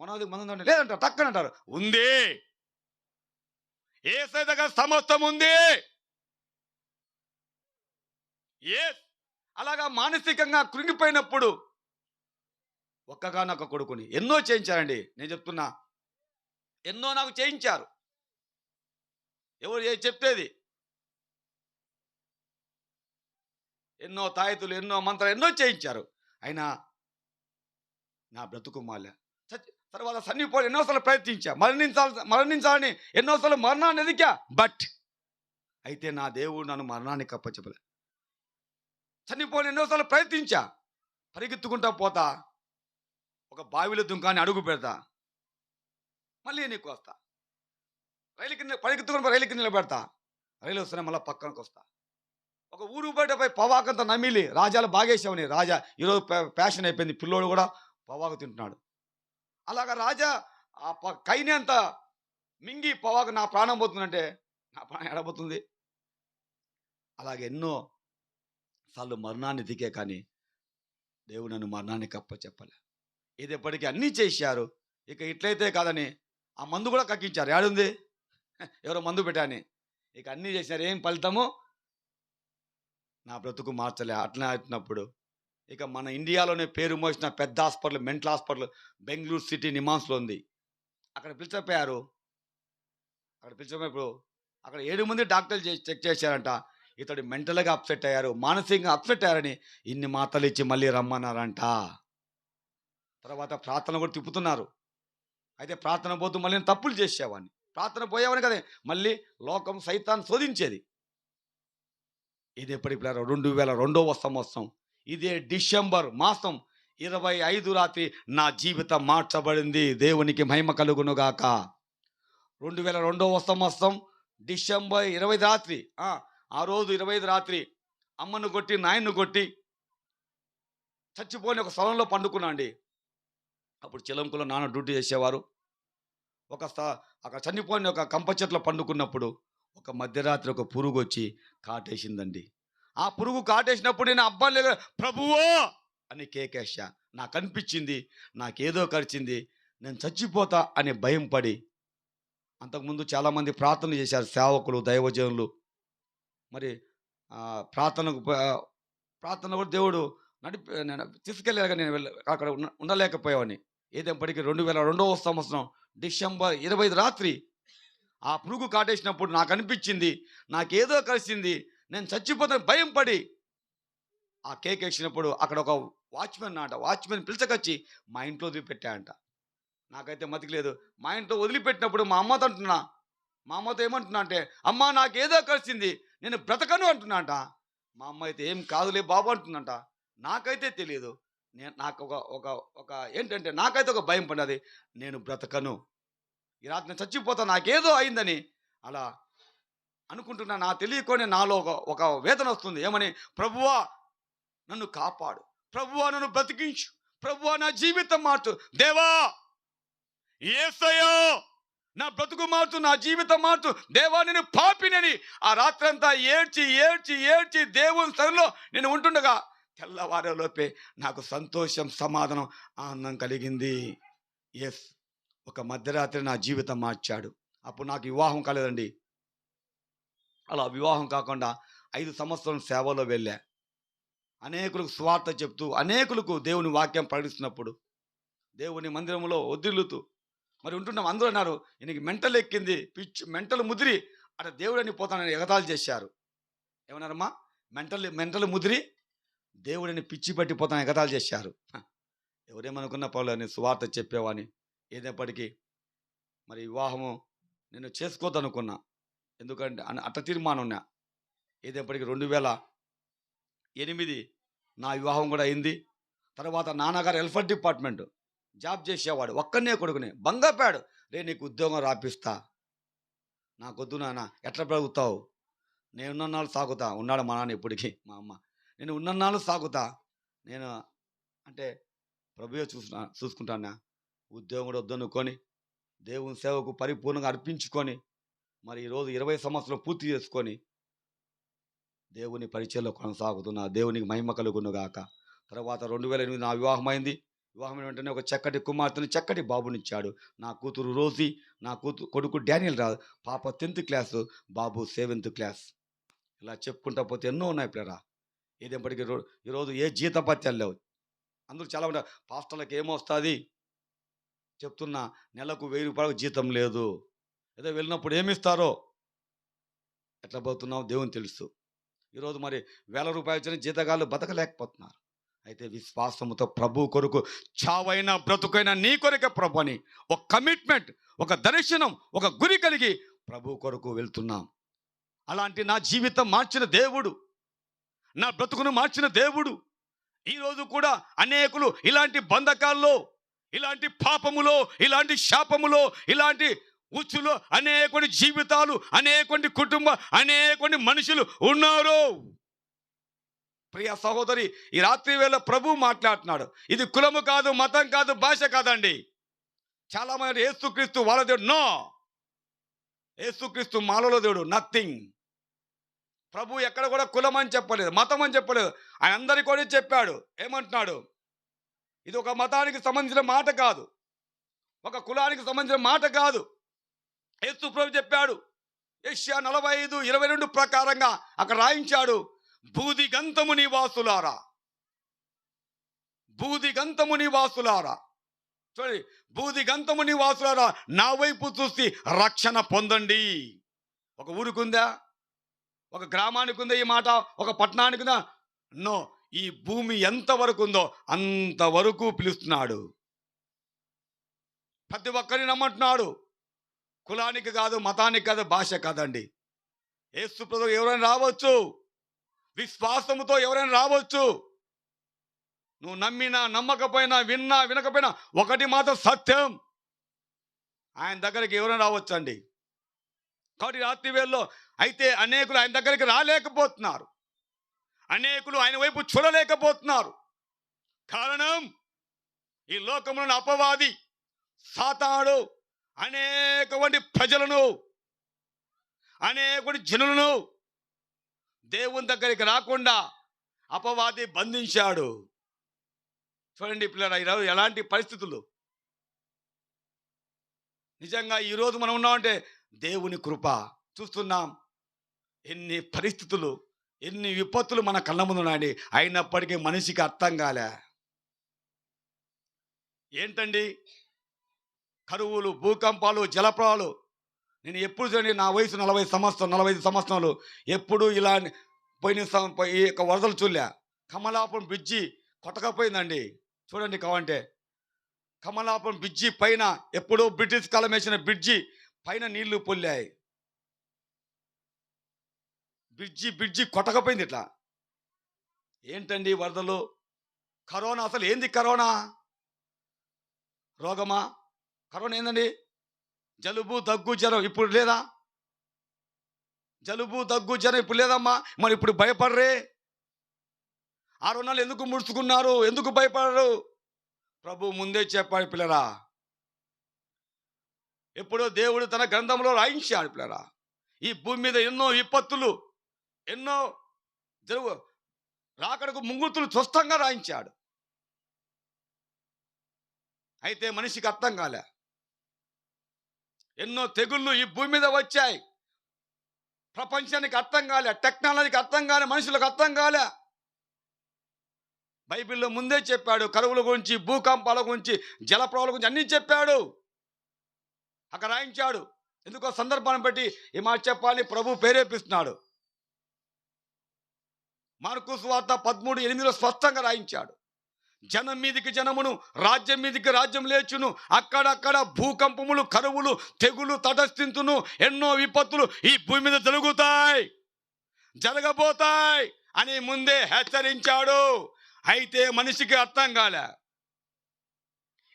మనోవ్యాధికి మందు ఉందంటే లేదంటారు, టక్కన అంటారు, ఉంది, యేసయ్య దగ్గర సమస్తం ఉంది. అలాగా మానసికంగా కృంగిపోయినప్పుడు ఒక్కగానొక్క కొడుకుని ఎన్నో చేయించారండి. నేను చెప్తున్నా, ఎన్నో నాకు చేయించారు. ఎవరు చెప్పేది? ఎన్నో తాయెత్తులు, ఎన్నో మంత్రాలు ఎన్నో చేయించారు. అయినా నా బ్రతుకు మాలే. తర్వాత సన్నిపోయి ఎన్నోసార్లు ప్రయత్నించా, మరణించాలని ఎన్నోసార్లు మరణాన్ని ఎదిగా. బట్ అయితే నా దేవుడు నన్ను మరణానికి అప్పచెప్పలే. చనిపోయిన ఎన్నోసార్లు ప్రయత్నించా, పరిగెత్తుకుంటా పోతా, ఒక బావిలో దుంకాన్ని అడుగు పెడతా, మళ్ళీ నీకు వస్తా, పరిగెత్తుకుని రైలు కింద నిలబెడతా, రైలు వస్తేనే మళ్ళీ పక్కనకు వస్తా. ఒక ఊరు బయటపై పవాకంతా నమిలి రాజాలు బాగేసామని, రాజా ఈరోజు ప్యాషన్ అయిపోయింది, పిల్లోడు కూడా పవాకు తింటున్నాడు. అలాగా రాజా ఆ కైని అంత మింగి పవాకు నా ప్రాణం పోతుందంటే నా ప్రాణం ఎడబోతుంది. అలాగే ఎన్నో సార్లు మరణాన్ని దిగే, కానీ దేవుడు నన్ను మరణానికి అప్పచెప్పలే. ఇది ఎప్పటికీ అన్నీ చేశారు. ఇక ఇట్లయితే కాదని ఆ మందు కూడా కక్కించారు. ఏడుంది, ఎవరో మందు పెట్టాని. ఇక అన్నీ చేశారు, ఏం ఫలితము? నా బ్రతుకు మార్చలే. అట్లా అవుతున్నప్పుడు ఇక మన ఇండియాలోనే పేరు మోసిన పెద్ద hospital, mental hospital Bengaluru city నిమాన్స్లో ఉంది. అక్కడ పిలిచిపోయారు. అక్కడ 7 మంది డాక్టర్లు చెక్ చేశారంట. ఇతడు మెంటల్గా అప్సెట్ అయ్యారు, మానసికంగా అప్సెట్ అయ్యారని ఇన్ని మాటలు ఇచ్చి మళ్ళీ రమ్మన్నారంట. తర్వాత ప్రార్థన కూడా తిప్పుతున్నారు. అయితే ప్రార్థన పోతూ మళ్ళీ నేను తప్పులు చేసేవాడిని, ప్రార్థన పోయేవాడిని కదా, మళ్ళీ లోకం సైతాన్ని శోధించేది. ఇది ఎప్పటికి 2002వ సంవత్సరం, ఇదే డిసెంబర్ మాసం 25 రాత్రి నా జీవితం మార్చబడింది. దేవునికి మహిమ కలుగునుగాక. 2002వ సంవత్సరం డిసెంబర్ 20 రాత్రి, ఆ రోజు 25 రాత్రి అమ్మను కొట్టి, నాయన్ను కొట్టి చచ్చిపోయిన ఒక స్థలంలో పండుకున్నా అండి. అప్పుడు చిలంకులో నాన్న డ్యూటీ చేసేవారు. అక్కడ చనిపోయిన ఒక కంప చెట్లో పండుకున్నప్పుడు ఒక మధ్యరాత్రి ఒక పురుగు వచ్చి కాటేసిందండి. ఆ పురుగు కాటేసినప్పుడు నేను అబ్బాయి ప్రభువో అని కేకేశా. నాకు అనిపించింది నాకేదో కరిచింది, నేను చచ్చిపోతా అనే భయం పడి. అంతకుముందు చాలామంది ప్రార్థన చేశారు, సేవకులు, దైవజనులు. మరి ప్రార్థన కూడా దేవుడు నేను తీసుకెళ్ళాక నేను అక్కడ ఉండలేకపోయావని. ఏదేపటికి 2002వ సంవత్సరం డిసెంబర్ 25 రాత్రి ఆ పురుగు కాటేసినప్పుడు నాకు అనిపించింది నాకేదో కలిసింది, నేను చచ్చిపోతాను భయం పడి ఆ కేక్ వేసినప్పుడు అక్కడ ఒక వాచ్మెన్ పిలిచకొచ్చి మా ఇంట్లో వదిలిపెట్టా అంట. నాకైతే మతికి లేదు. మా ఇంట్లో వదిలిపెట్టినప్పుడు మా అమ్మతో ఏమంటున్నా అంటే, అమ్మ నాకేదో కలిసింది, నేను బ్రతకను అంటున్నా అంట. మా అమ్మ అయితే ఏం కాదులే బాబు అంటుందంట. నాకైతే తెలియదు. నాకు ఒక ఏంటంటే నాకైతే ఒక భయం పడినది, నేను బ్రతకను, ఈ రాత్రి నేను చచ్చిపోతా, నాకేదో అయిందని అలా అనుకుంటున్నా. నా తెలియకొని నాలో ఒక వేదన వస్తుంది. ఏమని? ప్రభువా నన్ను కాపాడు, ప్రభువా నన్ను బ్రతికించు, ప్రభువా నా జీవితం మార్చు, దేవా యేసయ్యా నా బ్రతుకు మార్చు, నా జీవితం మార్చు, దేవా నేను పాపినని ఆ రాత్రంతా ఏడ్చి దేవుని సరిలో నేను ఉంటుండగా తెల్లవారేలోపే నాకు సంతోషం, సమాధానం, ఆనందం కలిగింది. ఎస్, ఒక మధ్యరాత్రి నా జీవితం మార్చాడు. అప్పుడు నాకు వివాహం కాలేదండి. అలా వివాహం కాకుండా 5 సంవత్సరాలు సేవలో వెళ్ళా. అనేకులకు స్వార్థ చెప్తూ, అనేకులకు దేవుని వాక్యం ప్రకటిస్తున్నప్పుడు, దేవుని మందిరంలో వదిలుతూ మరి ఉంటున్నాం. అందరూ అన్నారు, ఈయనకి మెంటల్ ఎక్కింది, మెంటల్ ముదిరి అక్కడ దేవుడని పోతానని ఎగతాళి చేశారు. ఏమన్నారమ్మా? మెంటల్ ముదిరి దేవుడిని పిచ్చి పట్టిపోతాను ఎగతాళి చేశారు. ఎవరేమనుకున్న పౌలు అని స్వార్థ చెప్పేవాని ఏదైనప్పటికీ మరి వివాహము నేను చేసుకోవద్దనుకున్నా. ఎందుకంటే అట్ట తీర్మానం ఉన్నా. ఏదైనప్పటికీ 2008 నా వివాహం కూడా అయింది. తర్వాత నాన్నగారు వెల్ఫేర్ డిపార్ట్మెంట్ జాబ్ చేసేవాడు. ఒక్కనే కొడుకునే బంగపాడు. రే నీకు ఉద్యోగం రాపిస్తా. నాకొద్దు నాన్న, ఎట్లా బ్రతుకుతావు? నేను ఉన్నన్నాళ్ళు సాగుతా. ఉన్నాడు మా నాన్న ఇప్పటికీ, మా అమ్మ. నేను ఉన్నన్నాళ్ళు సాగుతా. నేను అంటే ప్రభువే చూసుకుంటానా. ఉద్యోగం కూడా వద్దనుకొని దేవుని సేవకు పరిపూర్ణంగా అర్పించుకొని మరి ఈరోజు 20 సంవత్సరాలు పూర్తి చేసుకొని దేవుని పరిచయంలో కొనసాగుతున్నా. దేవునికి మహిమ కలుగును గాక. తర్వాత 2008 నా వివాహమైంది. వివాహమైన వెంటనే ఒక చక్కటి కుమార్తెని, చక్కటి బాబునిచ్చాడు. నా కూతురు రోజీ, నా కొడుకు డానియల్ రాజు. పాప 10th క్లాసు, బాబు 7th క్లాస్. ఇలా చెప్పుకుంటా పోతే ఎన్నో ఉన్నాయి పిల్లరా. ఏదేపటికి ఈరోజు ఏ జీతపత్యాలు లేవు. అందరూ చాలా ఉంటారు, పాస్టర్లకు ఏమొస్తుంది చెప్తున్నా, నెలకు 1000 రూపాయలకు జీతం లేదు. ఏదో వెళ్ళినప్పుడు ఏమిస్తారో, ఎట్లా పోతున్నావు దేవుని తెలుసు. ఈరోజు మరి 1000 రూపాయలు ఇచ్చిన జీతగాళ్ళు బతకలేకపోతున్నారు. అయితే విశ్వాసముతో ప్రభు కొరకు చావైనా బ్రతుకైనా నీ కొరకే ప్రభు అని ఒక కమిట్మెంట్, ఒక దర్శనం, ఒక గురి కలిగి ప్రభు కొరకు వెళ్తున్నాం. అలాంటి నా జీవితం మార్చిన దేవుడు, నా బ్రతుకును మార్చిన దేవుడు ఈరోజు కూడా అనేకులు ఇలాంటి బంధకాల్లో, ఇలాంటి పాపములో, ఇలాంటి శాపములో, ఇలాంటి ఉచ్చులో అనేకొని జీవితాలు, అనేకొని కుటుంబం, అనేకొని మనుషులు ఉన్నారు. ప్రియ సహోదరి, ఈ రాత్రి వేళ ప్రభు మాట్లాడుతున్నాడు. ఇది కులము కాదు, మతం కాదు, భాష కాదండి. చాలా మంది యేసుక్రీస్తు వాళ్ళ దేవుడు. నో, యేసుక్రీస్తు మాలలో దేవుడు, నథింగ్. ప్రభు ఎక్కడ కూడా కులం అని చెప్పలేదు, మతం అని చెప్పలేదు. ఆయన అందరికీ కూడా చెప్పాడు. ఏమంటున్నాడు? ఇది ఒక మతానికి సంబంధించిన మాట కాదు, ఒక కులానికి సంబంధించిన మాట కాదు. యేసు ప్రభు చెప్పాడు. యెషయా 45:22 ప్రకారంగా అక్కడ రాయించాడు. బూదిగంతము నివాసులారా, బూదిగంతము నివాసులారా, చూడండి, బూదిగంతము నివాసులారా నా వైపు చూసి రక్షణ పొందండి. ఒక ఊరికుందా, ఒక గ్రామానికి ఉందా ఈ మాట, ఒక పట్టణానికి ఉందా? నో, ఈ భూమి ఎంతవరకు ఉందో అంతవరకు పిలుస్తున్నాడు. ప్రతి ఒక్కరిని నమ్మంటున్నాడు. కులానికి కాదు, మతానికి కాదు, భాష కాదండి. యేసు ప్రభువు ఎవరైనా రావచ్చు, విశ్వాసముతో ఎవరైనా రావచ్చు. నువ్వు నమ్మినా నమ్మకపోయినా, విన్నా వినకపోయినా, ఒకటి మాత్రం సత్యం, ఆయన దగ్గరికి ఎవరైనా రావచ్చు అండి. కాబట్టి రాత్రి వేళలో అయితే అనేకులు ఆయన దగ్గరికి రాలేకపోతున్నారు, అనేకులు ఆయన వైపు చూడలేకపోతున్నారు. కారణం, ఈ లోకంలోని అపవాది సాతానుడు అనేకమంది ప్రజలను, అనేకమంది జనులను దేవుని దగ్గరికి రాకుండా అపవాది బంధించాడు. చూడండి పిల్లరా, ఈరోజు ఎలాంటి పరిస్థితులు. నిజంగా ఈరోజు మనం ఉన్నామంటే దేవుని కృప. చూస్తున్నాం ఎన్ని పరిస్థితులు, ఎన్ని విపత్తులు మన కళ్ళ ముందు ఉన్నాయండి. అయినప్పటికీ మనిషికి అర్థం కాలే. ఏంటండి? కరువులు, భూకంపాలు, జలప్రవాహాలు. నేను ఎప్పుడు చూడండి, నా వయసు 45 సంవత్సరాలు, ఎప్పుడు ఇలా పోయిన ఈ యొక్క వరదలు చూడలే. కమలాపురం బ్రిడ్జి కొట్టకపోయిందండి. చూడండి కావంటే, కమలాపురం బ్రిడ్జి పైన ఎప్పుడో బ్రిటిష్ కాలం వేసిన బ్రిడ్జి పైన నీళ్లు పొల్లాయి. బ్రిడ్జి కొట్టకపోయింది. ఇట్లా ఏంటండి వరదలు? కరోనా, అసలు ఏంది కరోనా? రోగమా? కరోనా ఏందండి? జలుబు, దగ్గు, జ్వరం. ఇప్పుడు లేదా? జలుబు, దగ్గు, జ్వరం ఇప్పుడు లేదమ్మా. మరి ఇప్పుడు భయపడరే? 6 నెలలు ఎందుకు ముడుచుకున్నారు? ఎందుకు భయపడరు? ప్రభు ముందే చెప్పాడు పిల్లరా. ఎప్పుడో దేవుడు తన గ్రంథంలో రాయించాడు పిల్లరా. ఈ భూమి మీద ఎన్నో విపత్తులు, ఎన్నో రాకడకు ముంగుతులు స్పష్టంగా రాయించాడు. అయితే మనిషికి అర్థం కాలే. ఎన్నో తెగుళ్ళు ఈ భూమి మీద వచ్చాయి. ప్రపంచానికి అర్థం కాలే, టెక్నాలజీకి అర్థం కాలే, మనుషులకు అర్థం కాలే. బైబిల్లో ముందే చెప్పాడు. కరువుల గురించి, భూకంపాల గురించి, జలప్రవాహాల గురించి అన్నీ చెప్పాడు. అక్కడ రాయించాడు. ఎందుకో సందర్భాన్ని బట్టి ఈ మాట చెప్పాలని ప్రభు ప్రేరేపిస్తున్నాడు. మార్కు సువార్త 13:8 స్పష్టంగా రాయించాడు. జనం మీదికి జనమును, రాజ్యం మీదికి రాజ్యం లేచును. అక్కడక్కడ భూకంపములు, కరువులు, తెగులు తటస్థించును. ఎన్నో విపత్తులు ఈ భూమి మీద జరగబోతాయి అని ముందే హెచ్చరించాడు. అయితే మనిషికి అర్థం కాలే.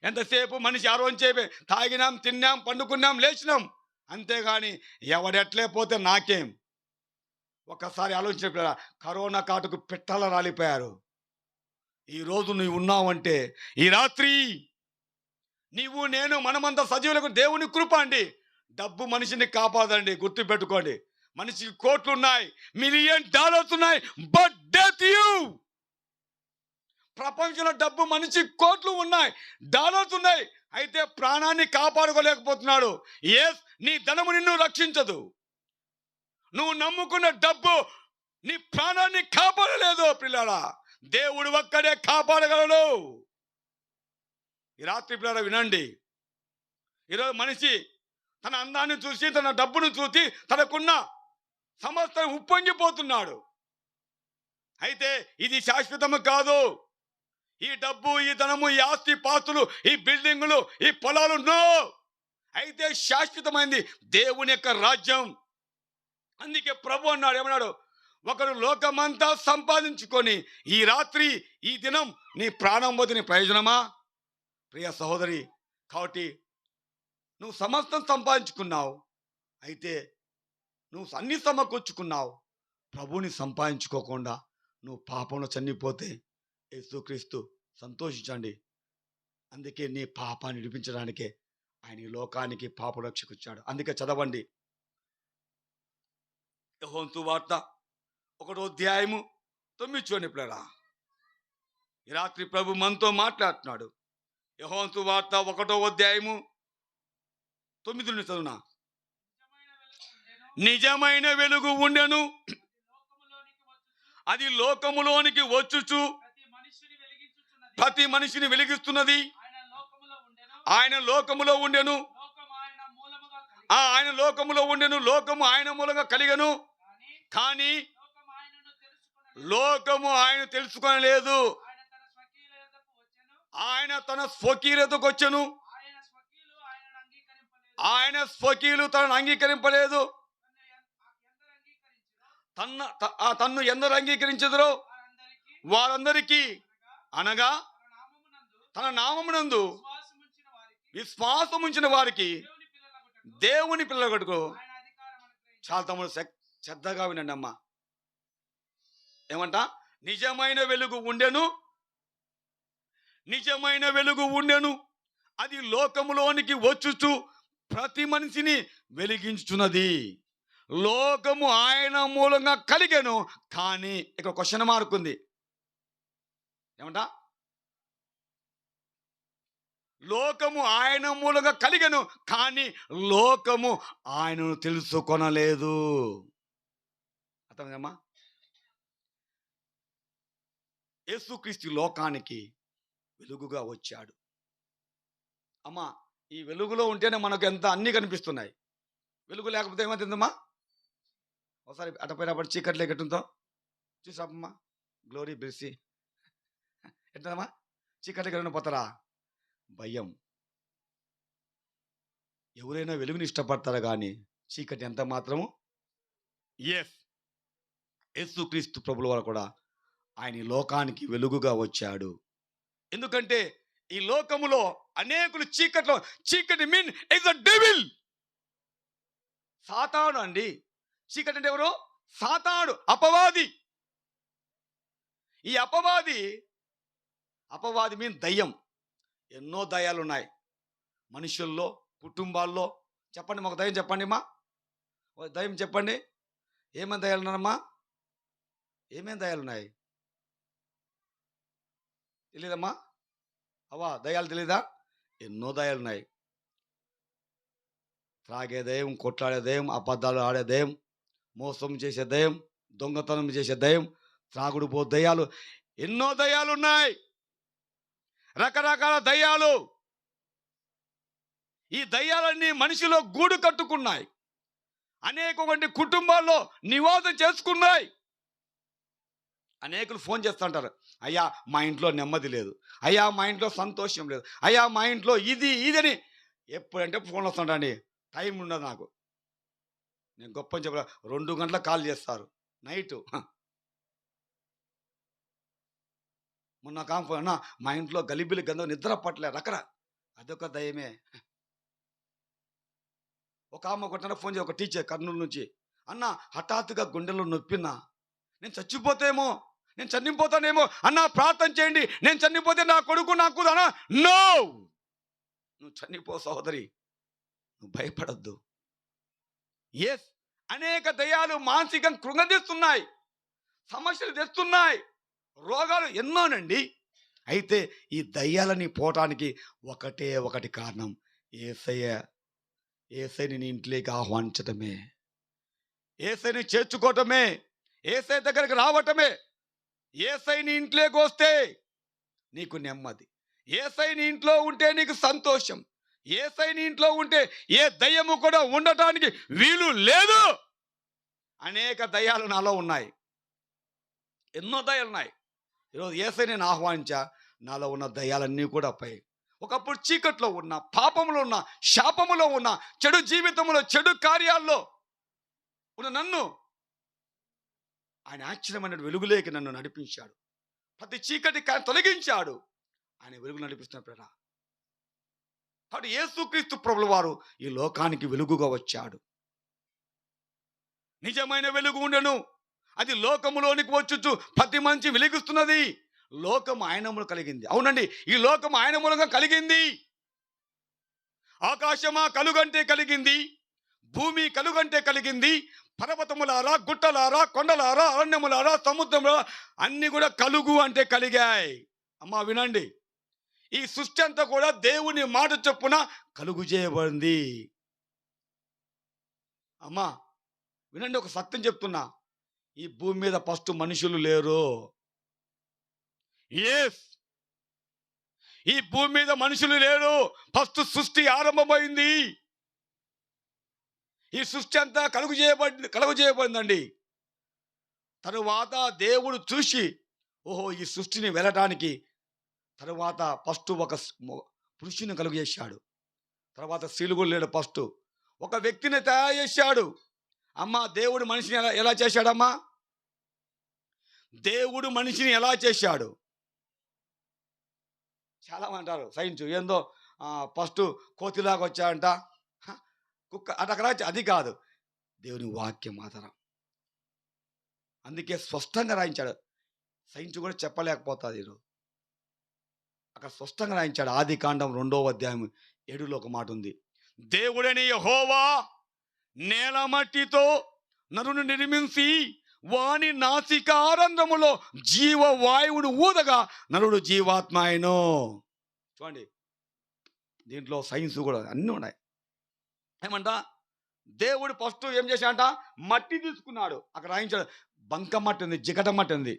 ఎంతసేపు మనిషి ఆరోగ్యం తాగినాం, తిన్నాం, పండుకున్నాం, లేచినాం, అంతేగాని ఎవడెట్లే పోతే నాకేం. ఒక్కసారి ఆలోచించిన కరోనా కాటుకు పిట్టల రాలిపోయారు. ఈరోజు నువ్వు ఉన్నావంటే, ఈ రాత్రి నీవు నేను మనమంతా సజీవులకు దేవుని కృప అండి. డబ్బు మనిషిని కాపాదండి, గుర్తుపెట్టుకోండి. మనిషికి కోట్లు ఉన్నాయి, $1,000,000 ఉన్నాయి, బట్ డెత్ యూ. ప్రపంచంలో డబ్బు మనిషి కోట్లు ఉన్నాయి, డాలర్స్ ఉన్నాయి, అయితే ప్రాణాన్ని కాపాడుకోలేకపోతున్నాడు. ఎస్, నీ ధనము నిన్ను రక్షించదు. నువ్వు నమ్ముకున్న డబ్బు నీ ప్రాణాన్ని కాపాడలేదు పిల్లరా. దేవుడు ఒక్కడే కాపాడగలడు. ఈ రాత్రి పిల్లరా వినండి. ఈరోజు మనిషి తన అందాన్ని చూసి, తన డబ్బును చూసి, తనకున్న సమస్తం ఉప్పొంగిపోతున్నాడు. అయితే ఇది శాశ్వతము కాదు. ఈ డబ్బు, ఈ ధనము, ఈ ఆస్తి పాస్తులు, ఈ బిల్డింగులు, ఈ పొలాలు నో. అయితే శాశ్వతమైంది దేవుని యొక్క రాజ్యం. అందుకే ప్రభు అన్నాడు, ఏమన్నాడు? ఒకరు లోకమంతా సంపాదించుకొని ఈ రాత్రి, ఈ దినం నీ ప్రాణం పోతే నీ ప్రయోజనమా? ప్రియ సహోదరి, కాబట్టి నువ్వు సమస్తం సంపాదించుకున్నావు, అయితే నువ్వు అన్ని సమకూర్చుకున్నావు, ప్రభుని సంపాదించుకోకుండా నువ్వు పాపంలో చనిపోతే యేసుక్రీస్తు సంతోషించండి. అందుకే నీ పాపాన్ని విడిపించడానికే ఆయన ఈ లోకానికి పాప రక్షకొచ్చాడు. అందుకే చదవండి, యోహాను సువార్త 1:9 పిల్లరా. ఈ రాత్రి ప్రభు మనతో మాట్లాడుతున్నాడు. యోహాను సువార్త 1:9 చదువునా. నిజమైన వెలుగు ఉండెను, అది లోకములోనికి వచ్చుచు ప్రతి మనిషిని వెలిగిస్తున్నది. ఆయన లోకములో ఉండెను, ఆయన లోకములో ఉండెను, లోకము ఆయన మూలంగా కలిగను, కానీ లోకము ఆయన తెలుసుకొనలేదు. ఆయన తన స్వకీయులకు వచ్చెను, ఆయన స్వకీయులు తనను అంగీకరింపలేదు. తన్ను ఎందరు అంగీకరించెదరో వారందరికీ, అనగా తన నామమునందు విశ్వాసముంచిన వారికి దేవుని పిల్లగడుకు. చాలా తమ్ముడు శ్రద్ధగా వినండి అమ్మా. ఏమంట? నిజమైన వెలుగు ఉండెను, నిజమైన వెలుగు ఉండెను, అది లోకములోనికి వచ్చుచు ప్రతి మనిషిని వెలిగించుచున్నది. లోకము ఆయన మూలంగా కలిగెను, కానీ ఇక క్వశ్చన్ మార్క్ ఉంది. ఏమంట? లోకము ఆయన మూలంగా కలిగెను, కానీ లోకము ఆయనను తెలుసుకొనలేదు. అర్థమైందమ్మా? యేసుక్రీస్తు లోకానికి వెలుగుగా వచ్చాడు. అమ్మా, ఈ వెలుగులో ఉంటేనే మనకు ఎంత అన్ని కనిపిస్తున్నాయి. వెలుగు లేకపోతే ఏమవుతుందమ్మా? ఒకసారి అటపోయినప్పుడు చీకట్లు ఎక్కడుందో చూసాపమ్మా. గ్లోరీ బ్లెస్సీ ఎట్టమ్మా, చీకట్లు ఎక్కడ పోతారా? భయం. ఎవరైనా వెలుగుని ఇష్టపడతారా కానీ చీకటి ఎంత మాత్రము. ఎస్, యేసుక్రీస్తు ప్రభుల వారు కూడా ఆయన ఈ లోకానికి వెలుగుగా వచ్చాడు. ఎందుకంటే ఈ లోకములో అనేకులు చీకటి మీన్ ఇస్ అ డెవిల్, సాతాను అండి. చీకటి అంటే ఎవరు? సాతాను, అపవాది. ఈ అపవాది మీన్ దయ్యం. ఎన్నో దయ్యాలు ఉన్నాయి మనుషుల్లో, కుటుంబాల్లో. చెప్పండి, మాకు దయ్యం చెప్పండి అమ్మా, దయ్యం చెప్పండి. ఏమేమి దయ్యాలు ఉన్నారమ్మా? ఏమేమి దయ్యాలు ఉన్నాయి తెలీదమ్మా? అవా దయ్యాలు తెలీదా? ఎన్నో దయ్యాలు ఉన్నాయి. త్రాగే దయ్యం, కొట్లాడే దయ్యం, అబద్ధాలు ఆడే దయ్యం, మోసం చేసే దయ్యం, దొంగతనం చేసే దయ్యం, త్రాగుడు పో దయ్యాలు, ఎన్నో దయ్యాలు ఉన్నాయి, రకరకాల దయ్యాలు. ఈ దయ్యాలన్నీ మనిషిలో గూడు కట్టుకున్నాయి, అనేక కుటుంబాల్లో నివాసం చేసుకున్నాయి. అనేకులు ఫోన్ చేస్తుంటారు, అయ్యా మా ఇంట్లో నెమ్మది లేదు, అయ్యా మా ఇంట్లో సంతోషం లేదు, అయ్యా మా ఇంట్లో ఇది ఇదని ఎప్పుడంటే ఫోన్ వస్తుంటండి. టైం ఉండదు నాకు. నేను గొప్ప అని చెప్ప 2 గంటలకు కాల్ చేస్తారు నైటు. మొన్న కాంఫ అన్న మా ఇంట్లో గలిబిలి గంధం నిద్ర పట్టలే రకర. అదొక దయమే. ఒక ఆమె కొట్టిన ఫోన్ చేసి ఒక టీచర్ కర్నూలు నుంచి, అన్న హఠాత్తుగా గుండెల్లో నొప్పినా, నేను చచ్చిపోతేమో, నేను చనిపోతానేమో అన్న ప్రార్థన చేయండి, నేను చనిపోతే నా కొడుకు నాకు అన్నా. నో, నువ్వు చనిపో సహోదరి, నువ్వు భయపడద్దు. ఎస్, అనేక దయ్యాలు మానసికంగా కృంగదీస్తున్నాయి, సమస్యలు తెస్తున్నాయి, రోగాలు ఎన్నోనండి. అయితే ఈ దయ్యాలని పోవటానికి ఒకటే ఒకటి కారణం, ఏసైని నీ ఇంట్లోకి ఆహ్వానించటమే, ఏసైని చేర్చుకోవటమే, ఏసై దగ్గరికి రావటమే. ఏసై నీ ఇంట్లోకి వస్తే నీకు నెమ్మది, ఏసై నీ ఇంట్లో ఉంటే నీకు సంతోషం, ఏసై నీ ఇంట్లో ఉంటే ఏ దయ్యము కూడా ఉండటానికి వీలు లేదు. అనేక దయ్యాలు నాలో ఉన్నాయి, ఎన్నో దయ్యాలు ఉన్నాయి. ఈరోజు ఏసై నేను ఆహ్వానించా, నాలో ఉన్న దయ్యాలన్నీ కూడా పోయి. ఒకప్పుడు చీకట్లో ఉన్న, పాపములో ఉన్న, శాపములో ఉన్న, చెడు జీవితంలో, చెడు కార్యాల్లో ఉన్న నన్ను ఆయన ఆశ్చర్యమైన వెలుగులేకి నన్ను నడిపించాడు. ప్రతి చీకటి తొలగించాడు, ఆయన వెలుగు నడిపిస్తున్న. కాబట్టి యేసుక్రీస్తు ప్రభుల వారు ఈ లోకానికి వెలుగుగా వచ్చాడు. నిజమైన వెలుగు ఉండెను, అది లోకములోనికి వచ్చుచు ప్రతి మంచి వెలిగిస్తున్నది. లోకం ఆయన మూలం కలిగింది. అవునండి, ఈ లోకం ఆయన మూలంగా కలిగింది. ఆకాశమా కలుగంటే కలిగింది, భూమి కలుగంటే కలిగింది, పర్వతములారా, గుట్టలారా, కొండలారా, అరణ్యములారా, సముద్రములారా అన్ని కూడా కలుగు అంటే కలిగాయి. అమ్మా వినండి, ఈ సృష్టి అంతా కూడా దేవుని మాట చొప్పున కలుగు చేయబడింది. అమ్మా వినండి, ఒక సత్యం చెప్తున్నా, ఈ భూమి మీద ఫస్ట్ మనుషులు లేరు. ఎస్, ఈ భూమి మీద మనుషులు లేరు. ఫస్ట్ సృష్టి ఆరంభమైంది. ఈ సృష్టి అంతా కలుగు చేయబడిందండి. తరువాత దేవుడు చూసి, ఓహో ఈ సృష్టిని వెళ్ళటానికి తరువాత ఫస్ట్ ఒక పురుషుని కలుగు చేశాడు. తర్వాత స్త్రీలు లేడు, ఫస్ట్ ఒక వ్యక్తిని తయారు చేశాడు. అమ్మా దేవుడు మనిషిని ఎలా చేశాడమ్మా? దేవుడు మనిషిని ఎలా చేశాడు? చాలా అంటారు సైన్స్ ఏందో ఫస్ట్ కోతిలాగా వచ్చాడంట, కుక్క అటకరా, అది కాదు, దేవుని వాక్యం ఆధారం. అందుకే స్పష్టంగా రాయించాడు. సైన్స్ కూడా చెప్పలేకపోతుంది ఈరోజు. అక్కడ స్పష్టంగా రాయించాడు. ఆదికాండం 2వ అధ్యాయం 7లో ఒక మాట ఉంది, దేవుడని యెహోవా నేల మట్టితో నరుని నిర్మించి వాని నాసికారంధ్రములో జీవవాయువును ఊదగా నరుడు జీవాత్మ అయినో. చూడండి, దీంట్లో సైన్స్ కూడా అన్నీ ఉన్నాయి. ఏమంట, దేవుడు ఫస్ట్ ఏం చేశాడంట, మట్టి తీసుకున్నాడు. అక్కడ రాయించాడు, బంక మట్టి ఉంది, జిగట మట్టి ఉంది.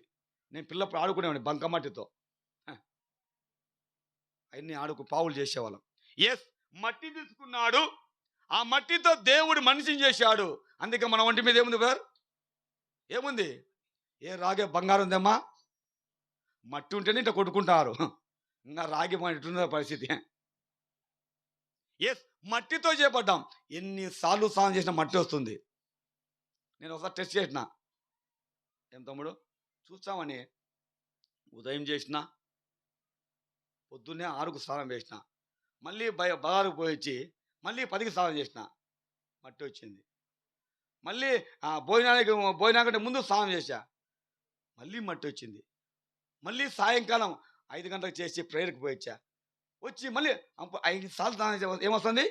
నేను పిల్లప్పుడు ఆడుకునేవాడిని బంక మట్టితో, అవన్నీ పావులు చేసేవాళ్ళం. ఎస్, మట్టి తీసుకున్నాడు, ఆ మట్టితో దేవుడు మనిషిని చేశాడు. అందుకే మన ఒంటి మీద ఏముంది బ్రదర్? ఏముంది? ఏ రాగే బంగారం ఉందమ్మా? మట్టి ఉంటేనే ఇట్లా కొట్టుకుంటారు, ఇంకా రాగి ఇట్లున్న పరిస్థితి. ఎస్, మట్టితో చేపడ్డాం. ఎన్నిసార్లు స్నానం చేసిన మట్టి వస్తుంది. నేను ఒకసారి టెస్ట్ చేసిన, ఏం తమ్ముడు చూస్తామని, ఉదయం చేసిన, పొద్దున్నే 6కు స్నానం చేసిన, మళ్ళీ 16కు పోయి మళ్ళీ 10కి స్నానం చేసిన, మట్టి వచ్చింది. మళ్ళీ భోజనానికంటే ముందు స్నానం చేశా, మళ్ళీ మట్టి వచ్చింది. మళ్ళీ సాయంకాలం 5 గంటలకు చేసి ప్రేయర్కి పోయిచ్చా, వచ్చి మళ్ళీ 5 సార్లు స్నానం చేసి ఏమొస్తుంది?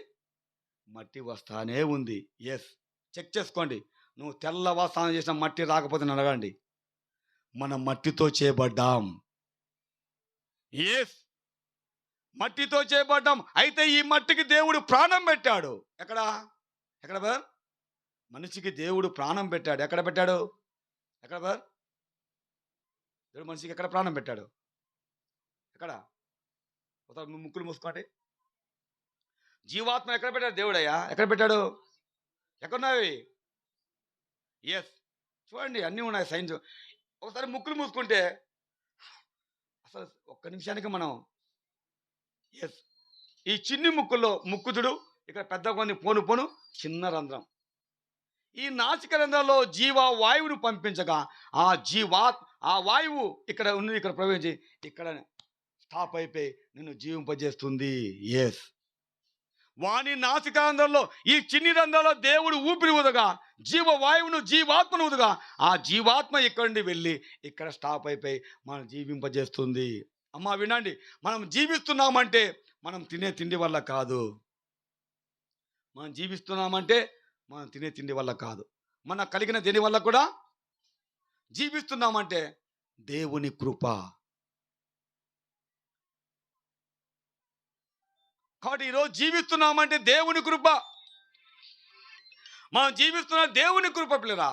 మట్టి వస్తానే ఉంది. ఎస్, చెక్ చేసుకోండి. నువ్వు తెల్లవా స్నానం చేసిన మట్టి రాకపోతే అడగండి. మనం మట్టితో చేయబడ్డాం. ఎస్, మట్టితో చేయబడ్డాం. అయితే ఈ మట్టికి దేవుడు ప్రాణం పెట్టాడు. ఎక్కడ బర్? మనిషికి దేవుడు ప్రాణం పెట్టాడు. ఎక్కడ పెట్టాడు? ఎక్కడ బర్? దేవుడు మనిషికి ఎక్కడ ప్రాణం పెట్టాడు? ఎక్కడ? ముక్కులు మూసుకోండి. జీవాత్మ ఎక్కడ పెట్టాడు దేవుడయ్యా? ఎక్కడ పెట్టాడు? ఎక్కడున్నావి? ఎస్, చూడండి అన్నీ ఉన్నాయి సైన్స్. ఒకసారి ముక్కులు మూసుకుంటే అసలు ఒక్క నిమిషానికి మనం ఎస్ ఈ చిన్ని ముక్కులో ముక్కుతుడు ఇక్కడ పెద్ద కొన్ని పోను పోను చిన్న రంధ్రం. ఈ నాసిక రంధ్రంలో జీవ వాయువును పంపించగా ఆ ఆ వాయువు ఇక్కడ ఉన్నది, ఇక్కడ ప్రవేశించి ఇక్కడ స్టాప్ అయిపోయి నిన్ను జీవింపజేస్తుంది. ఎస్, వాని నాసిక రంధ్రంలో ఈ చిన్ని రంధ్రంలో దేవుడు ఊపిరి ఊదగా జీవవాయువును జీవాత్మను ఊదగా ఆ జీవాత్మ ఇక్కడి నుండి వెళ్ళి ఇక్కడ స్టాప్ అయిపోయి మనం జీవింపజేస్తుంది. అమ్మ వినండి, మనం జీవిస్తున్నామంటే మనం తినే తిండి వల్ల కాదు. మనం జీవిస్తున్నామంటే మనం తినే తిండి వల్ల కాదు. మనకు కలిగిన దేని వల్ల కూడా జీవిస్తున్నామంటే దేవుని కృప. కాబట్టి ఈరోజు జీవిస్తున్నామంటే దేవుని కృప. మనం జీవిస్తున్న దేవుని కృప పిల్లరా.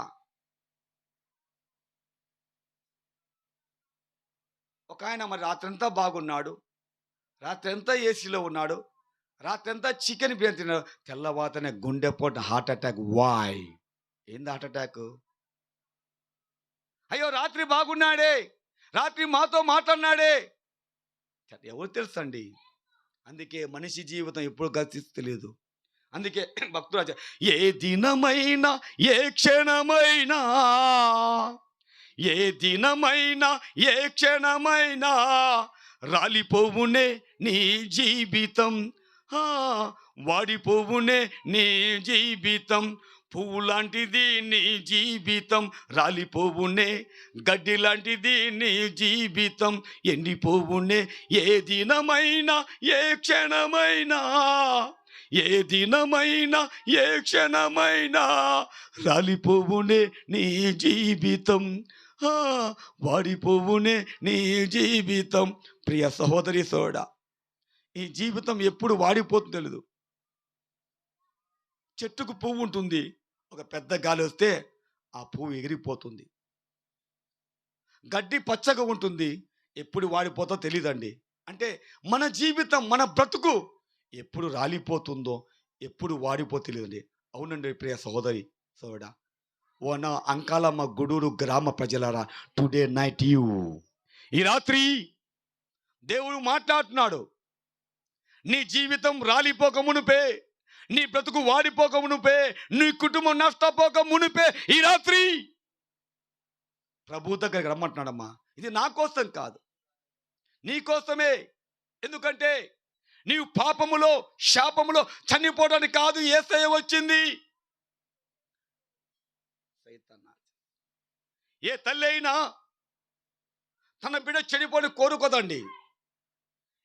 ఒక ఆయన మరి రాత్రంతా బాగున్నాడు, రాత్రంతా ఏసీలో ఉన్నాడు, రాత్రంతా చికెన్ బిర్యానీ తిన్నాడు, తెల్లవాతనే గుండెపోటు హార్ట్ అటాక్. వాయ్, ఏంది హార్ట్ అటాక్? అయ్యో రాత్రి బాగున్నాడే, రాత్రి మాతో మాట్లాడినాడే, ఎవరు తెలుసండి. అందుకే మనిషి జీవితం ఎప్పుడు గతిస్తలేదు. అందుకే భక్తురాజు ఏ దినమైనా ఏ క్షణమైనా, ఏ దినమైనా ఏ క్షణమైనా రాలిపోవునే నీ జీవితం, వాడిపోవునే నీ జీవితం, పువ్వు లాంటిది నీ జీవితం, రాలిపోవునే గడ్డి లాంటిది నీ జీవితం, ఎండిపోవునే ఏ దినమైనా ఏ క్షణమైనా, ఏ దినమైనా ఏ క్షణమైనా రాలిపోవునే నీ జీవితం, వాడిపోవునే నీ జీవితం. ప్రియ సహోదరి సోడా, ఈ జీవితం ఎప్పుడు వాడిపోతుందో తెలియదు. చెట్టుకు పువ్వు ఉంటుంది, ఒక పెద్ద గాలి వస్తే ఆ పువ్వు ఎగిరిపోతుంది. గడ్డి పచ్చగా ఉంటుంది, ఎప్పుడు వాడిపోతో తెలియదండి. అంటే మన జీవితం, మన బ్రతుకు ఎప్పుడు రాలిపోతుందో, ఎప్పుడు వాడిపోతే తెలియదండి. అవునండి ప్రియ సహోదరి సోడా, ఓ నా అంకాలమ్మ గూడూరు గ్రామ ప్రజలారా, టుడే నైట్ యూ, ఈ రాత్రి దేవుడు మాట్లాడుతున్నాడు. నీ జీవితం రాలిపోక మునుపే, నీ బ్రతుకు వాడిపోక మునుపే, నీ కుటుంబం నష్టపోక మునుపే ఈ రాత్రి ప్రభు దగ్గరికి రమ్మంటున్నాడమ్మా. ఇది నా కోసం కాదు, నీ కోసమే. ఎందుకంటే నీవు పాపములో శాపములో చనిపోవడానికి కాదు యేసయ్య వచ్చింది. ఏ తల్లి అయినా తన బిడ్డ చెడిపోని కోరుకోదండి.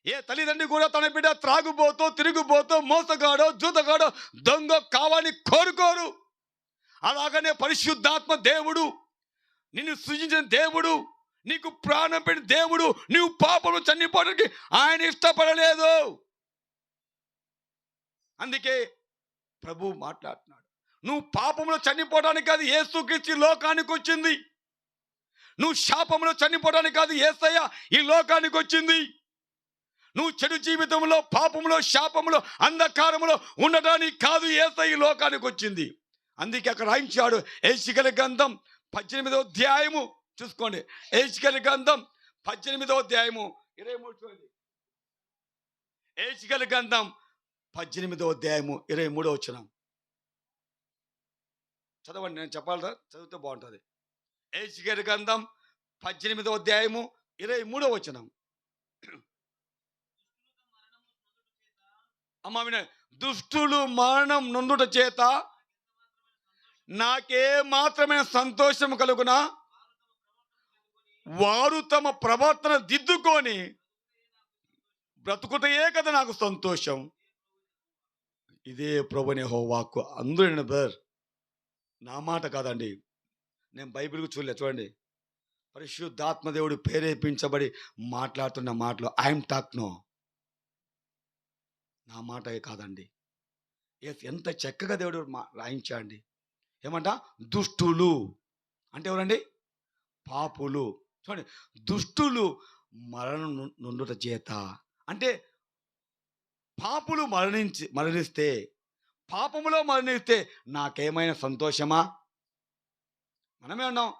ఏ తల్లిదండ్రి కూడా తన బిడ్డ త్రాగుబోతో, తిరుగుబోతో, మోసగాడో, జూతగాడో, దొంగ కావాలని కోరుకోరు. అలాగనే పరిశుద్ధాత్మ దేవుడు, నిన్ను సృజించిన దేవుడు, నీకు ప్రాణం పెట్టిన దేవుడు, నీవు పాపము చనిపోవడానికి ఆయన ఇష్టపడలేదు. అందుకే ప్రభు మాట్లాడుతున్నాడు, నువ్వు పాపంలో చనిపోవడానికి కాదు యేసుక్రీస్తు లోకానికి వచ్చింది. నువ్వు శాపంలో చనిపోవడానికి కాదు యేసయ్య ఈ లోకానికి వచ్చింది. నువ్వు చెడు జీవితంలో, పాపంలో, శాపంలో, అంధకారంలో ఉండడానికి కాదు యేసయ్య ఈ లోకానికి వచ్చింది. అందుకే అక్కడ రాయించాడు హెజ్కేలు గ్రంథం 18వ అధ్యాయము చూసుకోండి. హెజ్కేలు గ్రంథం 18వ అధ్యాయము 23 చూడండి. హెజ్కేలు గ్రంథం 18వ అధ్యాయము 23వ వచనం చదవండి. నేను చెప్పాలి, చదివితే బాగుంటుంది. హెజ్కేలు గ్రంథం 18వ అధ్యాయము 23వ వచనం. అమ్మ విన, దుష్టులు మరణం నొందుట చేత నాకే మాత్రమే సంతోషం కలుగునా, వారు తమ ప్రవర్తన దిద్దుకొని బ్రతుకుటయే కదా నాకు సంతోషం. ఇదే ప్రభుని యెహోవాకు. అందరూ బ్రదర్, నా మాట కాదండి, నేను బైబిల్కు చూడలే. చూడండి, పరిశుద్ధాత్మదేవుడు ప్రేరేపించబడి మాట్లాడుతున్న మాటలు ఐఎమ్ టాక్ నో, నా మాట కాదండి. ఎంత చక్కగా దేవుడు రాయించండి. ఏమంట? దుష్టులు అంటే ఎవరండి? పాపులు. చూడండి, దుష్టులు మరణం నుండుట చేత అంటే పాపులు మరణిస్తే, పాపములో మరణిస్తే నాకేమైనా సంతోషమా? మనమే ఉన్నాం.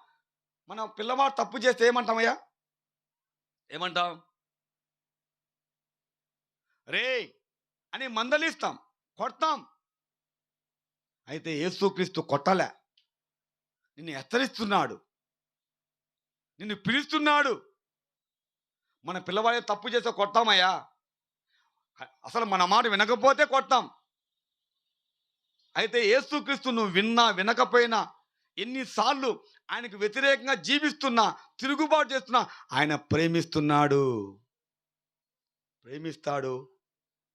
మన పిల్లవాడు తప్పు చేస్తే ఏమంటామయ్యా? ఏమంటాం? రే అని మందలిస్తాం, కొడతాం. అయితే యేసుక్రీస్తు కొట్టలే, నిన్ను హెచ్చరిస్తున్నాడు, నిన్ను పిలుస్తున్నాడు. మన పిల్లవాడే తప్పు చేస్తే కొడతామయ్యా, అసలు మన మాట వినకపోతే కొడతాం. అయితే యేసుక్రీస్తు నువ్వు విన్నా వినకపోయినా, ఎన్నిసార్లు ఆయనకు వ్యతిరేకంగా జీవిస్తున్నా, తిరుగుబాటు చేస్తున్నా, ఆయన ప్రేమిస్తున్నాడు, ప్రేమిస్తాడు.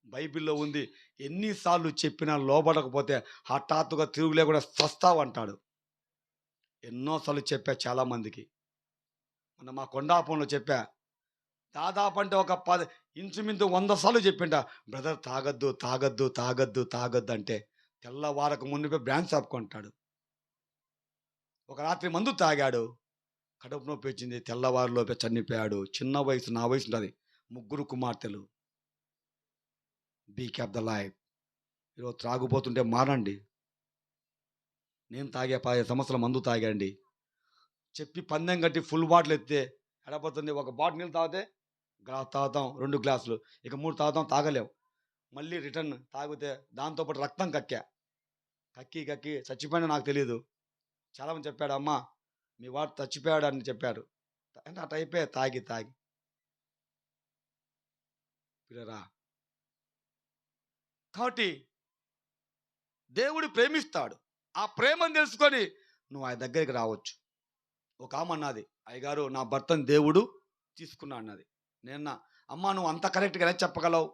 బైబిల్లో ఉంది, ఎన్నిసార్లు చెప్పినా లోబడకపోతే హఠాత్తుగా తిరుగులే కూడా చస్తావంటాడు. ఎన్నోసార్లు చెప్పా చాలామందికి. మొన్న మా కొండాపంలో చెప్పా, దాదాపు అంటే ఒక 10 ఇంచుమించు 100 సార్లు చెప్పింట, బ్రదర్ తాగొద్దు తాగొద్దు తాగొద్దు తాగొద్దు అంటే తెల్లవారకు ముందుపై బ్రాండ్ షాప్ కొంటాడు. ఒక రాత్రి మందు తాగాడు, కడుపు నొప్పి వచ్చింది, తెల్లవారులోపే చనిపోయాడు. చిన్న వయసు, నా వయసు ఉంటుంది, 3 కుమార్తెలు. Be cap the life. ఈరోజు త్రాగుపోతుంటే మారండి. నేను తాగే 10 సంవత్సరాల మందు తాగండి. చెప్పి పందెం కట్టి ఫుల్ బాటిల్ ఎత్తే ఎడపోతుంది. ఒక బాటిల్ నీళ్ళు తాగితే గ్లాస్ తాగుతాం, 2 గ్లాసులు, ఇక 3 తాగుతాం, తాగలేవు. మళ్ళీ రిటర్న్ తాగితే దాంతోపాటు రక్తం కక్కి చచ్చిపోయినా నాకు తెలియదు. చాలామంది చెప్పాడు, అమ్మా మీ వాడు చచ్చిపోయాడు అని చెప్పారు. అంటే అటు అయిపోయా తాగి పిల్లరా. కాబట్టి దేవుడు ప్రేమిస్తాడు. ఆ ప్రేమను తెలుసుకొని నువ్వు ఆయన దగ్గరికి రావచ్చు. ఒక ఆమె అన్నది, అయ్యగారు నా భర్తను దేవుడు తీసుకున్నా అన్నది. నేను, అమ్మ నువ్వు అంత కరెక్ట్గా ఎలా చెప్పగలవు?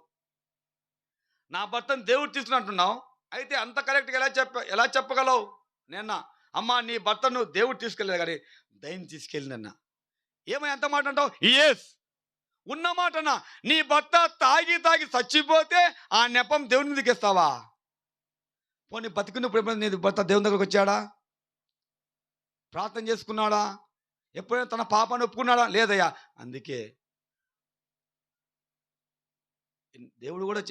నా భర్తను దేవుడు తీసుకున్నా అంటున్నావు, అయితే అంత కరెక్ట్గా ఎలా చెప్పగలవు? నేను, అమ్మ నీ భర్తను దేవుడు తీసుకెళ్ళలేదు కానీ దయ్యం తీసుకెళ్ళినన్నా. ఏమై ఎంత మాట అంటావు? ఎస్ ఉన్న మాటనా. నీ భర్త తాగి చచ్చిపోతే ఆ నెపం దేవుని మీదకి ఇస్తావా? పోనీ బతికినప్పుడు ఎప్పుడైనా నీ భర్త దేవుని దగ్గరకు వచ్చాడా? ప్రార్థన చేసుకున్నాడా? ఎప్పుడైనా తన పాపాన్ని ఒప్పుకున్నాడా? లేదయ్యా. అందుకే దేవుడు కూడా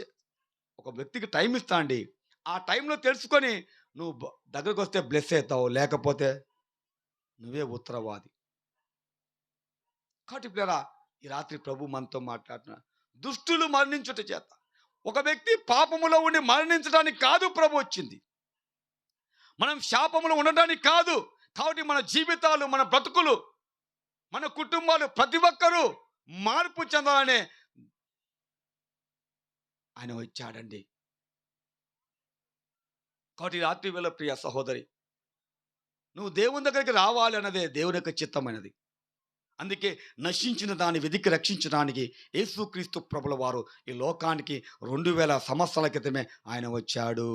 ఒక వ్యక్తికి టైం ఇస్తా అండి. ఆ టైంలో తెలుసుకొని నువ్వు దగ్గరకు వస్తే బ్లెస్ అవుతావు, లేకపోతే నువ్వే ఉత్తరవాది. కాబట్టి పిల్లరా, ఈ రాత్రి ప్రభు మనతో మాట్లాడుతున్నా. దుష్టులు మరణించుట చేత, ఒక వ్యక్తి పాపములో ఉండి మరణించడానికి కాదు ప్రభు వచ్చింది, మనం శాపములో ఉండడానికి కాదు. కాబట్టి మన జీవితాలు, మన బ్రతుకులు, మన కుటుంబాలు ప్రతి ఒక్కరూ మార్పు చెందాలనే ఆయన వచ్చాడండి. కాబట్టి రాత్రి వేళ ప్రియ సహోదరి, నువ్వు దేవుని దగ్గరికి రావాలి అన్నదే దేవుని యొక్క చిత్తమైనది. అందుకే నశించిన దాన్ని వెతికి రక్షించడానికి యేసుక్రీస్తు ప్రభుల వారు ఈ లోకానికి 2000 సంవత్సరాల క్రితమే ఆయన వచ్చాడు.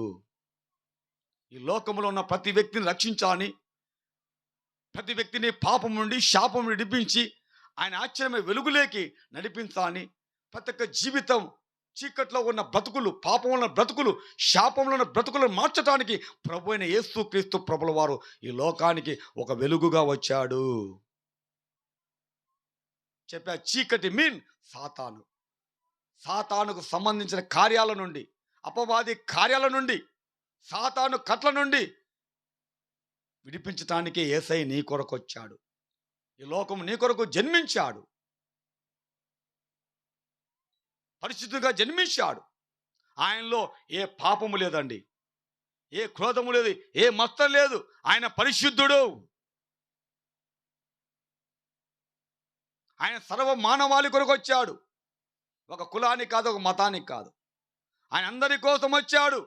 ఈ లోకంలో ఉన్న ప్రతి వ్యక్తిని రక్షించాలని, ప్రతి వ్యక్తిని పాపం నుండి, శాపం నుండి విడిపించి ఆయన ఆశ్చర్యమైన వెలుగులేకి నడిపించాలని, ప్రతి ఒక్క జీవితం చీకట్లో ఉన్న బ్రతుకులు, పాపంలో ఉన్న బ్రతుకులు, శాపంలో ఉన్న బ్రతుకులను మార్చడానికి ప్రభు అయిన యేసుక్రీస్తు ప్రభుల వారు ఈ లోకానికి ఒక వెలుగుగా వచ్చాడు. చెప్పా, చీకటి మీన్ సాతానుకు సంబంధించిన కార్యాల నుండి, అపవాది కార్యాల నుండి, సాతాను కట్ల నుండి విడిపించటానికి యేసయ్య నీ కొరకు వచ్చాడు. ఈ లోకం నీ కొరకు జన్మించాడు, పరిశుద్ధంగా జన్మించాడు. ఆయనలో ఏ పాపము లేదండి, ఏ క్రోధము లేదు, ఏ మత్తం లేదు. ఆయన పరిశుద్ధుడు. ఆయన సర్వ మానవాళి కొరకు వచ్చాడు. ఒక కులానికి కాదు, ఒక మతానికి కాదు. ఆయన అందరి కోసం వచ్చాడు.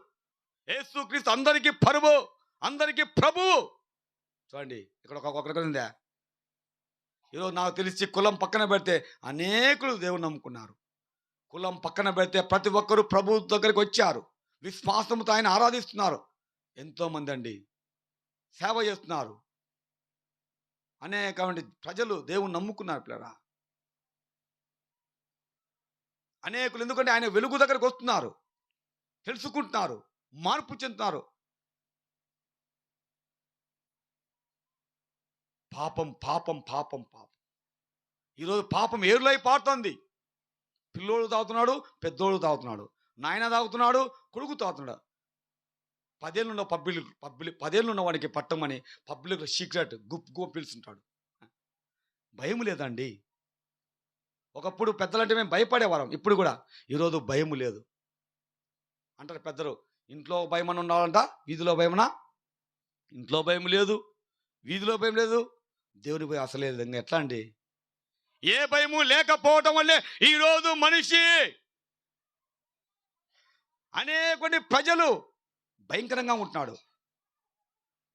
యేసుక్రీస్తు అందరికీ పరువు, అందరికీ ప్రభువు. చూడండి, ఇక్కడ ఒక్కొక్కరికి ఉందా? ఈరోజు నాకు తెలిసి కులం పక్కన పెడితే అనేకులు దేవుని నమ్ముకున్నారు. కులం పక్కన పెడితే ప్రతి ఒక్కరూ ప్రభు దగ్గరికి వచ్చారు, విశ్వాసంతో ఆయన ఆరాధిస్తున్నారు. ఎంతోమంది అండి సేవ చేస్తున్నారు. అనేకమంది ప్రజలు దేవుని నమ్ముకున్నారు పిల్లరా. అనేకులు ఎందుకంటే ఆయన వెలుగు దగ్గరకు వస్తున్నారు, తెలుసుకుంటున్నారు, మార్పు చెందుతున్నారు. పాపం పాపం పాపం పాపం ఈరోజు పాపం ఏరులై పారుతుంది. పిల్లోడు తాగుతున్నాడు, పెద్దోడు తాగుతున్నాడు, నాయన తాగుతున్నాడు, కొడుకు తాగుతున్నాడు. 10 ఏళ్ళు ఉన్న పబ్లిక్ 10 ఏళ్ళు ఉన్న వాడికి పట్టమని పబ్లిక్ సీక్రెట్ గుప్ పిలుస్తుంటాడు. భయం లేదండి. ఒకప్పుడు పెద్దలంటే మేము భయపడేవారం, ఇప్పుడు కూడా. ఈరోజు భయం లేదు. అంటారు పెద్దలు, ఇంట్లో భయం అని ఉండాలంట, వీధిలో భయమనా? ఇంట్లో భయం లేదు, వీధిలో భయం లేదు, దేవుని భయం అసలే లేదు. ఇంకా ఎట్లా అండి? ఏ భయము లేకపోవటం వల్లే ఈరోజు మనిషి అనేక ప్రజలు భయంకరంగా ఉంటున్నాడు.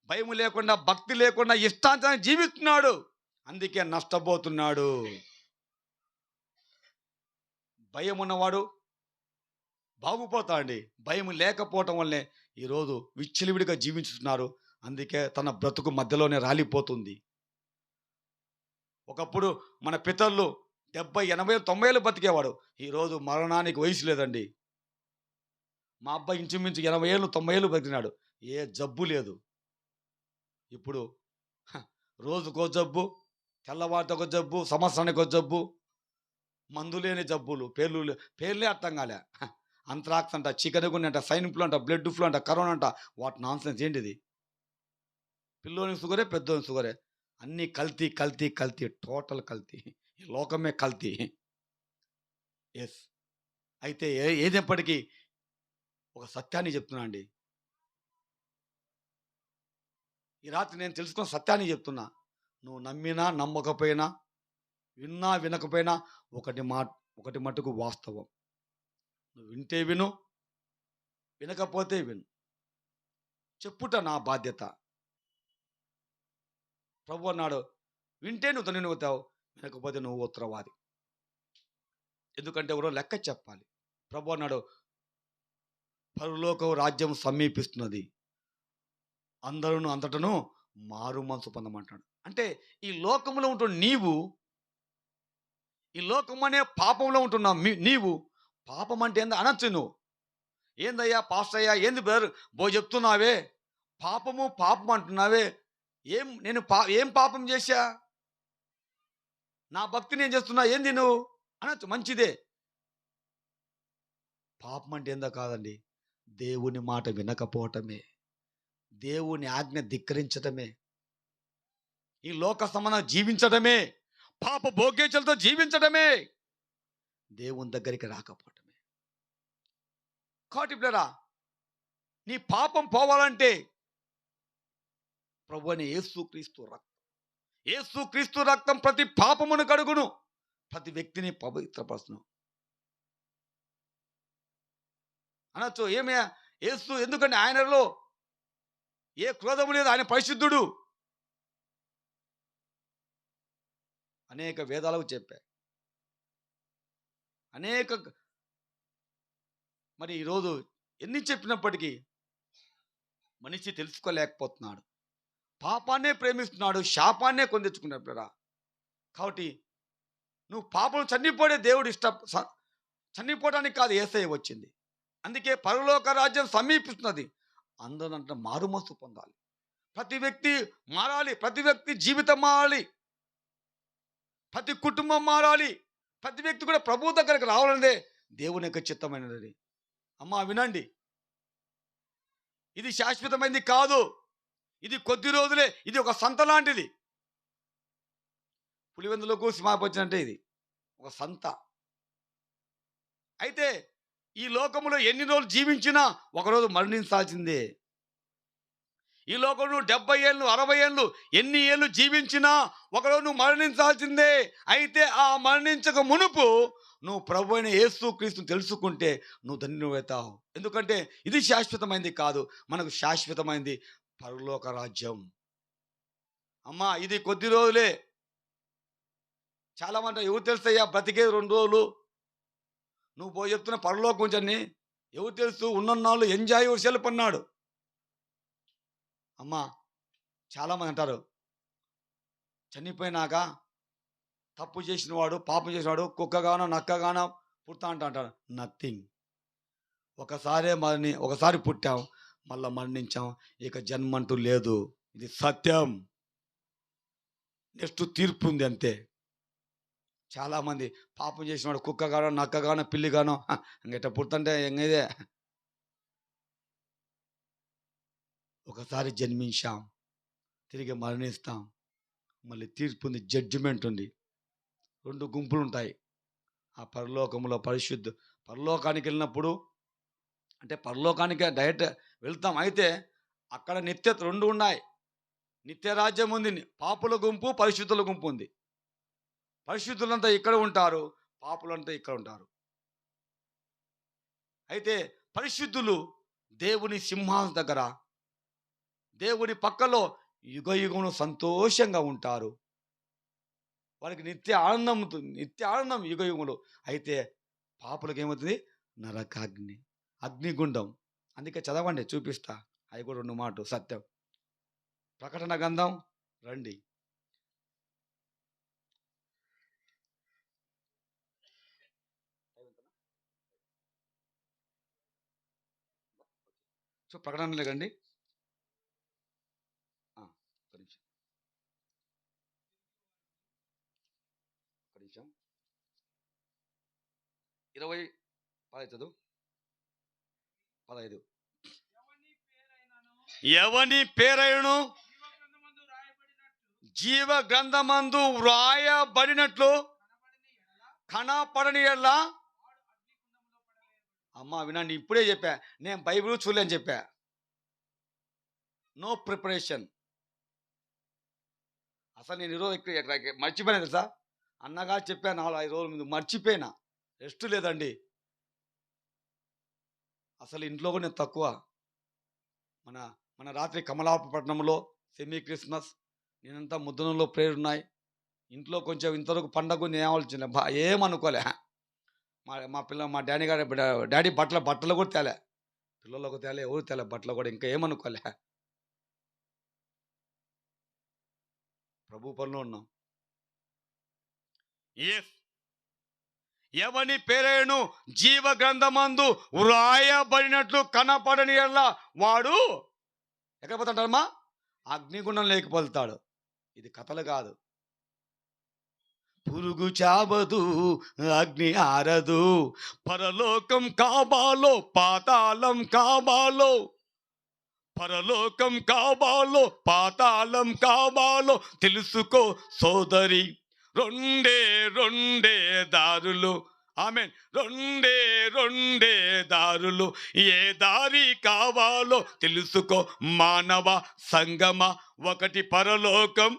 భయం లేకుండా, భక్తి లేకుండా ఇష్టాంతరం జీవిస్తున్నాడు. అందుకే నష్టపోతున్నాడు. భయం ఉన్నవాడు బాగుపోతాడండి. భయం లేకపోవటం వల్లే ఈరోజు విచ్చలవిడిగా జీవించుతున్నారు. అందుకే తన బ్రతుకు మధ్యలోనే రాలిపోతుంది. ఒకప్పుడు మన పితరులు 70, 80, 90 బతికేవాడు. ఈరోజు మరణానికి వయసు లేదండి. మా అబ్బాయి ఇంచుమించు 80 ఏళ్ళు 90 ఏళ్ళు బతికినాడు. ఏ జబ్బు లేదు. ఇప్పుడు రోజుకో జబ్బు, తెల్లవారితో ఒక జబ్బు, సంవత్సరానికి ఒక జబ్బు, మందు లేని జబ్బులు, పేర్లే అర్థం కాలే. అంత్రాక్స్ అంట, చికెన్ గుండె అంట, సైన్ ఫ్లూ అంట, బ్లడ్ ఫ్లూ అంట, కరోనా అంట. వాట్ నాన్ సెన్స్ ఏంటిది? పిల్లోని షుగరే, పెద్దోని షుగరే, అన్నీ కల్తీ కల్తీ కల్తీ, టోటల్ కల్తీ. ఈ లోకమే కల్తీ. ఎస్. అయితే ఏదేపటికీ ఒక సత్యాన్ని చెప్తున్నా అండి. ఈ రాత్రి నేను తెలుసుకున్న సత్యాన్ని చెప్తున్నా. నువ్వు నమ్మినా నమ్మకపోయినా, విన్నా వినకపోయినా, ఒకటి మటుకు వాస్తవం. నువ్వు వింటే విను, వినకపోతే విను. చెప్పుట నా బాధ్యత. ప్రభు అన్నాడు, వింటే నువ్వు ధన్యుని అవుతావు, వినకపోతే నువ్వు ఉత్తరవాది. ఎందుకంటే ఎవరో లెక్క చెప్పాలి. ప్రభు అన్నాడు, పరలోక రాజ్యం సమీపిస్తున్నది, అందరూ అంతటను మారు మనసు పొందమంటాడు. అంటే ఈ లోకంలో ఉంటున్న నీవు, ఈ లోకం అనే పాపంలో ఉంటున్నా నీవు, పాపం అంటే ఏందో అనొచ్చు నువ్వు. ఏందయ్యా పాస్టర్ అయ్యా, ఏంది బ్రదర్ చెప్తున్నావే, పాపము పాపం అంటున్నావే, ఏం పాపం చేశా? నా భక్తి నేను చేస్తున్నా, ఏంది నువ్వు అనొచ్చు, మంచిదే. పాపం అంటే ఏందో కాదండి, దేవుని మాట వినకపోవటమే, దేవుని ఆజ్ఞ ధిక్కరించటమే, ఈ లోక సంబంధం జీవించటమే, పాప భోగ్యేచ్ఛలతో జీవించటమే, దేవుని దగ్గరికి రాకపోవటమే. కాబట్టి పిల్లరా, నీ పాపం పోవాలంటే ప్రభువైన యేసుక్రీస్తు రక్తం ప్రతి పాపమును కడుగును, ప్రతి వ్యక్తిని పవిత్రపరచును అనొచ్చు. ఏమే యేసు, ఎందుకంటే ఆయనలో ఏ క్రోధము లేదు, ఆయన పరిశుద్ధుడు. అనేక వేదాలకు చెప్పా, మరి ఈరోజు ఎన్ని చెప్పినప్పటికీ మనిషి తెలుసుకోలేకపోతున్నాడు. పాపాన్నే ప్రేమిస్తున్నాడు, శాపాన్నే కొని తెచ్చుకున్నాడు. కాబట్టి నువ్వు పాపం చనిపోయే దేవుడు చనిపోవడానికి కాదు, యేసయ్య వచ్చింది. అందుకే పరలోక రాజ్యం సమీపిస్తున్నది, అందరూ అంటే మారుమనసు పొందాలి, ప్రతి వ్యక్తి మారాలి, ప్రతి వ్యక్తి జీవితం మారాలి, ప్రతి కుటుంబం మారాలి, ప్రతి వ్యక్తి కూడా ప్రభు దగ్గరకు రావాలనేదే దేవుని యొక్క చిత్తమైనది. అమ్మా వినండి, ఇది శాశ్వతమైనది కాదు, ఇది కొద్ది రోజులే, ఇది ఒక సంత లాంటిది. పులివెందులకు సింహాపచ్చినంటే ఇది ఒక సంత. అయితే ఈ లోకంలో ఎన్ని రోజులు జీవించినా ఒకరోజు మరణించాల్సిందే. ఈ లోకంలో 70 ఏళ్ళు 60 ఏళ్ళు ఎన్ని ఏళ్ళు జీవించినా ఒకరోజు నువ్వు మరణించాల్సిందే. అయితే ఆ మరణించక మునుపు నువ్వు ప్రభు అయిన యేసుక్రీస్తుని తెలుసుకుంటే నువ్వు ధన్యుడవుతావు. ఎందుకంటే ఇది శాశ్వతమైనది కాదు, మనకు శాశ్వతమైనది పరలోక రాజ్యం. అమ్మా ఇది కొద్ది రోజులే. చాలా మంది ఎవరు తెలుసయ్యా బ్రతికేది 2 రోజులు, నువ్వు చెప్తున్న పరలోకం గురించి ఎవరు తెలుసు? ఉన్నన్నాళ్ళు ఎంజాయ్ యువర్ సెల్ఫ్ అన్నాడు. అమ్మా చాలామంది అంటారు, చనిపోయినాక తప్పు చేసిన వాడు, పాపం చేసినవాడు కుక్కగానో నక్కగానో పుడతా అంటారు. నథింగ్. ఒకసారి పుట్టాం, మళ్ళీ మరణించాం, ఇక జన్మంటూ లేదు. ఇది సత్యం. నెక్స్ట్ తీర్పు ఉంది అంతే. చాలామంది పాపం చేసినవాడు కుక్కగానో నక్కగానో పిల్లిగానో ఇంకెట పుడుతుంటే ఎంగైదే. ఒకసారి జన్మించాం, తిరిగి మరణిస్తాం, మళ్ళీ తీర్పు ఉంది, జడ్జిమెంట్ ఉంది. 2 గుంపులు ఉంటాయి, ఆ పరలోకంలో పరలోకానికి వెళ్ళినప్పుడు అంటే పరలోకానికి డైరెక్ట్ వెళ్తాం. అయితే అక్కడ నిత్యత రెండు ఉన్నాయి. నిత్య రాజ్యం ఉంది. పాపుల గుంపు, పరిశుద్ధుల గుంపు ఉంది. పరిశుద్ధులంతా ఇక్కడ ఉంటారు, పాపులంతా ఇక్కడ ఉంటారు. అయితే పరిశుద్ధులు దేవుని సింహాసనం దగ్గర, దేవుని పక్కలో యుగయుగములు సంతోషంగా ఉంటారు. వాళ్ళకి నిత్య ఆనందం యుగయుగములు. అయితే పాపులకు ఏమవుతుంది? నరకాగ్ని, అగ్నిగుండం. అందుకే చదవండి, చూపిస్తా. అవి కూడా 2 మాటలు సత్యం. ప్రకటన గ్రంథం రండి. ప్రకటన లేకండి. ఒక నిమిషం. 20 చదువు 15. ఎవని పేరైనను జీవ గ్రంథమందు వ్రాయబడినట్లు కనపడని యెడల, అమ్మా వినండి, ఇప్పుడే చెప్పా, నేను బైబిల్ చూడలేని చెప్పా. No preparation. అసలు నేను ఈరోజు మర్చిపోయినా తెలుసా? అన్నగా చెప్పాను 4-5 రోజుల ముందు, మర్చిపోయినా. రెస్ట్ లేదండి. అసలు ఇంట్లో కూడా నేను తక్కువ. మన రాత్రి కమలాపట్నంలో సెమీ క్రిస్మస్, నేనంతా ముద్దనంలో ప్రేయర్ ఉన్నాయి. ఇంట్లో కొంచెం ఇంతవరకు పండగ నేను ఆలోచన ఏమనుకోలే. మా డాడీ బట్టలు కూడా తేలే, పిల్లలకు తేలే, ఎవరు తేలే బట్టలు కూడా, ఇంకా ఏమనుకోలే. ప్రభు పనిలో ఉన్నాం. ఎవని పేరైనను జీవ గ్రంథమందు వ్రాయబడినట్లు కనపడని యెడల వాడు ఎక్కడ పోతాడమ్మా? అగ్నిగుండం లేకపోతాడు. ఇది కథలు కాదు. పురుగు చావదు, అగ్ని ఆరదు, పరలోకం కావాలో పాతాళం కావాలో, పరలోకం కావాలో పాతాళం కావాలో తెలుసుకో సోదరి. రెండే దారులు. ఆమేన్. రెండే దారులు. ఏ దారి కావాలో తెలుసుకో మానవ సంగమ. ఒకటి పరలోకం,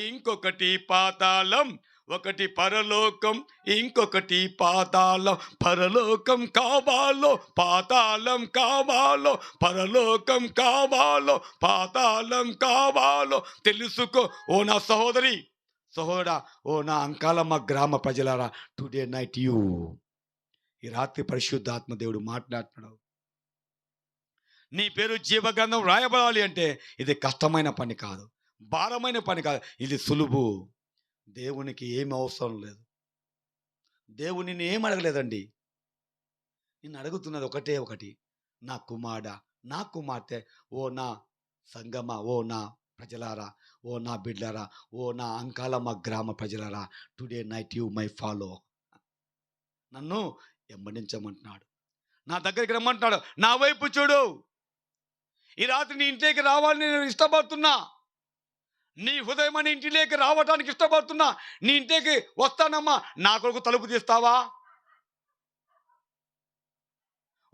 ఇంకొకటి పాతాళం. ఒకటి పరలోకం, ఇంకొకటి పాతాళం. పరలోకం కావాలో పాతాళం కావాలో, పరలోకం కావాలో పాతాళం కావాలో తెలుసుకో. ఓ నా సహోదరి, సహోదరా, ఓ నా అంకాలమ్మ గ్రామ ప్రజలారా, టుడే నైట్ ఈ రాత్రి పరిశుద్ధాత్మ దేవుడు మాట్లాడుతున్నాడు. నీ పేరు జీవగ్రంథం రాయబడాలి అంటే ఇది కష్టమైన పని కాదు, భారమైన పని కాదు, ఇది సులువు. దేవునికి ఏమి అవసరం లేదు. దేవుడు నిన్ను ఏం అడగలేదండి. నిన్ను అడుగుతున్నది ఒకటి, నా కుమారుడా, నా కుమార్తె, ఓ నా సంగమ, ఓ నా ప్రజలారా, ఓ నా బిడ్డలారా, ఓ నా అంకాలమ్మ గ్రామ ప్రజలారా, today night you my follow. నన్ను వెంబడించమంటున్నాడు, నా దగ్గరికి రమ్మంటున్నాడు. నా వైపు చూడు. ఈ రాత్రి నీ ఇంటికి రావాలని నేను ఇష్టపడుతున్నా. నీ హృదయం అని ఇంటిలోకి రావడానికి ఇష్టపడుతున్నా. నీ ఇంటికి వస్తానమ్మా, నా కొరకు తలుపు తీస్తావా?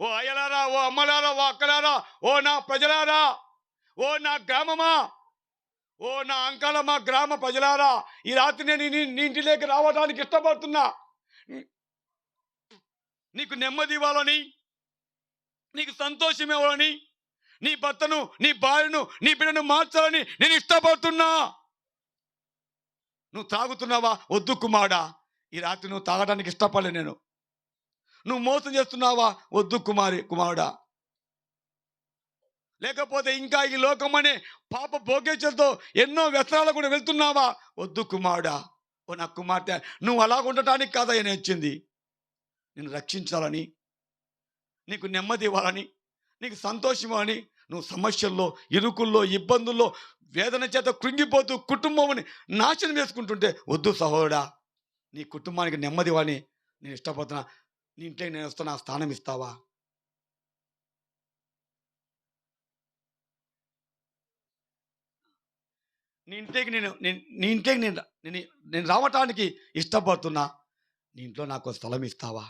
ఓ అయ్యలారా, ఓ అమ్మలారా, ఓ అక్కలారా, ఓ నా ప్రజలారా, ఓ నా గ్రామమా, ఓ నా అంకాలమ్మ గ్రామ ప్రజలారా, ఈ రాత్రి నేను నీ ఇంటిలోకి రావడానికి ఇష్టపడుతున్నా. నీకు నెమ్మది ఇవ్వాలని, నీకు సంతోషం ఇవ్వాలని, నీ భర్తను, నీ భార్యను, నీ బిడ్డను మార్చాలని నేను ఇష్టపడుతున్నా. నువ్వు తాగుతున్నావా? వద్దు కుమారుడా, ఈ రాత్రి నువ్వు తాగడానికి ఇష్టపడలే నేను. నువ్వు మోసం చేస్తున్నావా? వద్దు కుమారుడా. లేకపోతే ఇంకా ఈ లోకం అనే పాప భోగేచలతో ఎన్నో వ్యసనాలు కూడా వెళ్తున్నావా? వద్దు కుమారుడా. ఓ నా కుమార్తె, నువ్వు అలాగ ఉండటానికి కాదా నేను వచ్చింది. నేను రక్షించాలని, నీకు నెమ్మది ఇవ్వాలని, నీకు సంతోషం ఇవ్వాలని. నువ్వు సమస్యల్లో, ఇరుకుల్లో, ఇబ్బందుల్లో, వేదన చేత కృంగిపోతూ కుటుంబం నాశనం చేసుకుంటుంటే వద్దు సహోదరుడా. నీ కుటుంబానికి నెమ్మది ఇవ్వాలని నేను ఇష్టపడుతున్నా. నీ ఇంట్లోకి నేను వస్తున్నా, స్థానం ఇస్తావా? నీ ఇంటికి నేను రావటానికి ఇష్టపడుతున్నా. నీ ఇంట్లో నాకు స్థలం ఇస్తావా?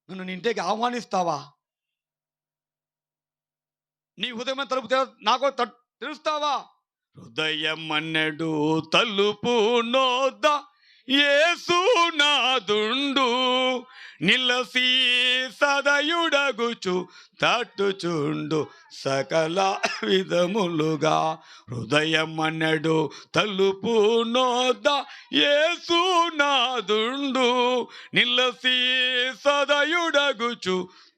నన్ను నీ ఇంటికి ఆహ్వానిస్తావా? నీ హృదయం తలుపు నాకు తెరుస్తావా? హృదయం అన్నడు తలుపు నోద్ద యేసునాదుండు నిలసి సదయుడగుచు తట్టుచుండు సకల విధములుగా. హృదయం అన్నడు తలుపు నోద్ద యేసునాదుండు నిలసి సదయుడగుచు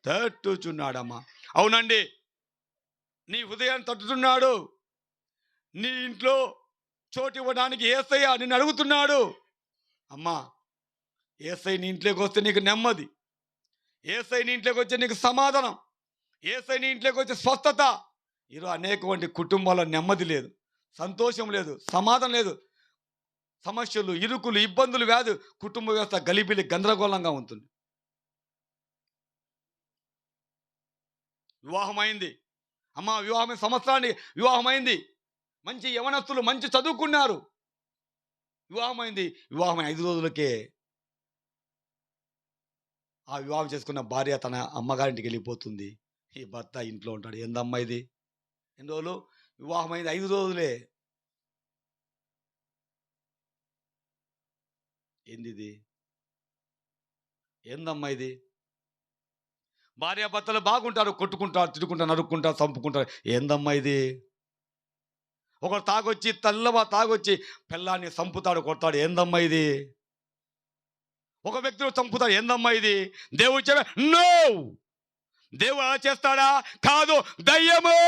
తట్టుచున్నాడమ్మా. అవునండి, నీ హృదయాన్ని తట్టుతున్నాడు. నీ ఇంట్లో చోటు ఇవ్వడానికి యేసయ్య నిన్ను అడుగుతున్నాడు. అమ్మా, యేసయ్య నీ ఇంట్లోకి వస్తే నీకు నెమ్మది, యేసయ్య నీ ఇంట్లోకి వచ్చే నీకు సమాధానం, యేసయ్య నీ ఇంట్లోకి వచ్చే స్వస్థత. ఈరోజు అనేకమంది కుటుంబాల్లో నెమ్మది లేదు, సంతోషం లేదు, సమాధానం లేదు. సమస్యలు, ఇరుకులు, ఇబ్బందులు, వ్యాధి, కుటుంబ వ్యవస్థ గలిబిలి గందరగోళంగా ఉంటుంది. వివాహమైంది అమ్మా, వివాహమైన సంవత్సరానికి వివాహమైంది. మంచి యవనస్తులు, మంచి చదువుకున్నారు, వివాహమైంది. వివాహమైన 5 రోజులకే ఆ వివాహం చేసుకున్న భార్య తన అమ్మగారింటికి వెళ్ళిపోతుంది. ఈ భర్త ఇంట్లో ఉంటాడు. ఏందమ్మా ఇది? ఎన్ని రోజులు? వివాహమైంది 5 రోజులే. ఏంది ఇది? ఏందమ్మా ఇది? భార్యాభర్తలు బాగుంటారు, కొట్టుకుంటారు, తిట్టుకుంటారు, నరుక్కుంటారు, చంపుకుంటారు. ఏందమ్మా ఇది? ఒకడు తాగొచ్చి తాగొచ్చి పిల్లాన్ని చంపుతాడు, కొడతాడు. ఏందమ్మా ఇది? ఒక వ్యక్తిని చంపుతాడు. ఏందమ్మా ఇది? దేవుడు చెప్పే నో, దేవుడు అలా చేస్తాడా? కాదు, దయ్యము.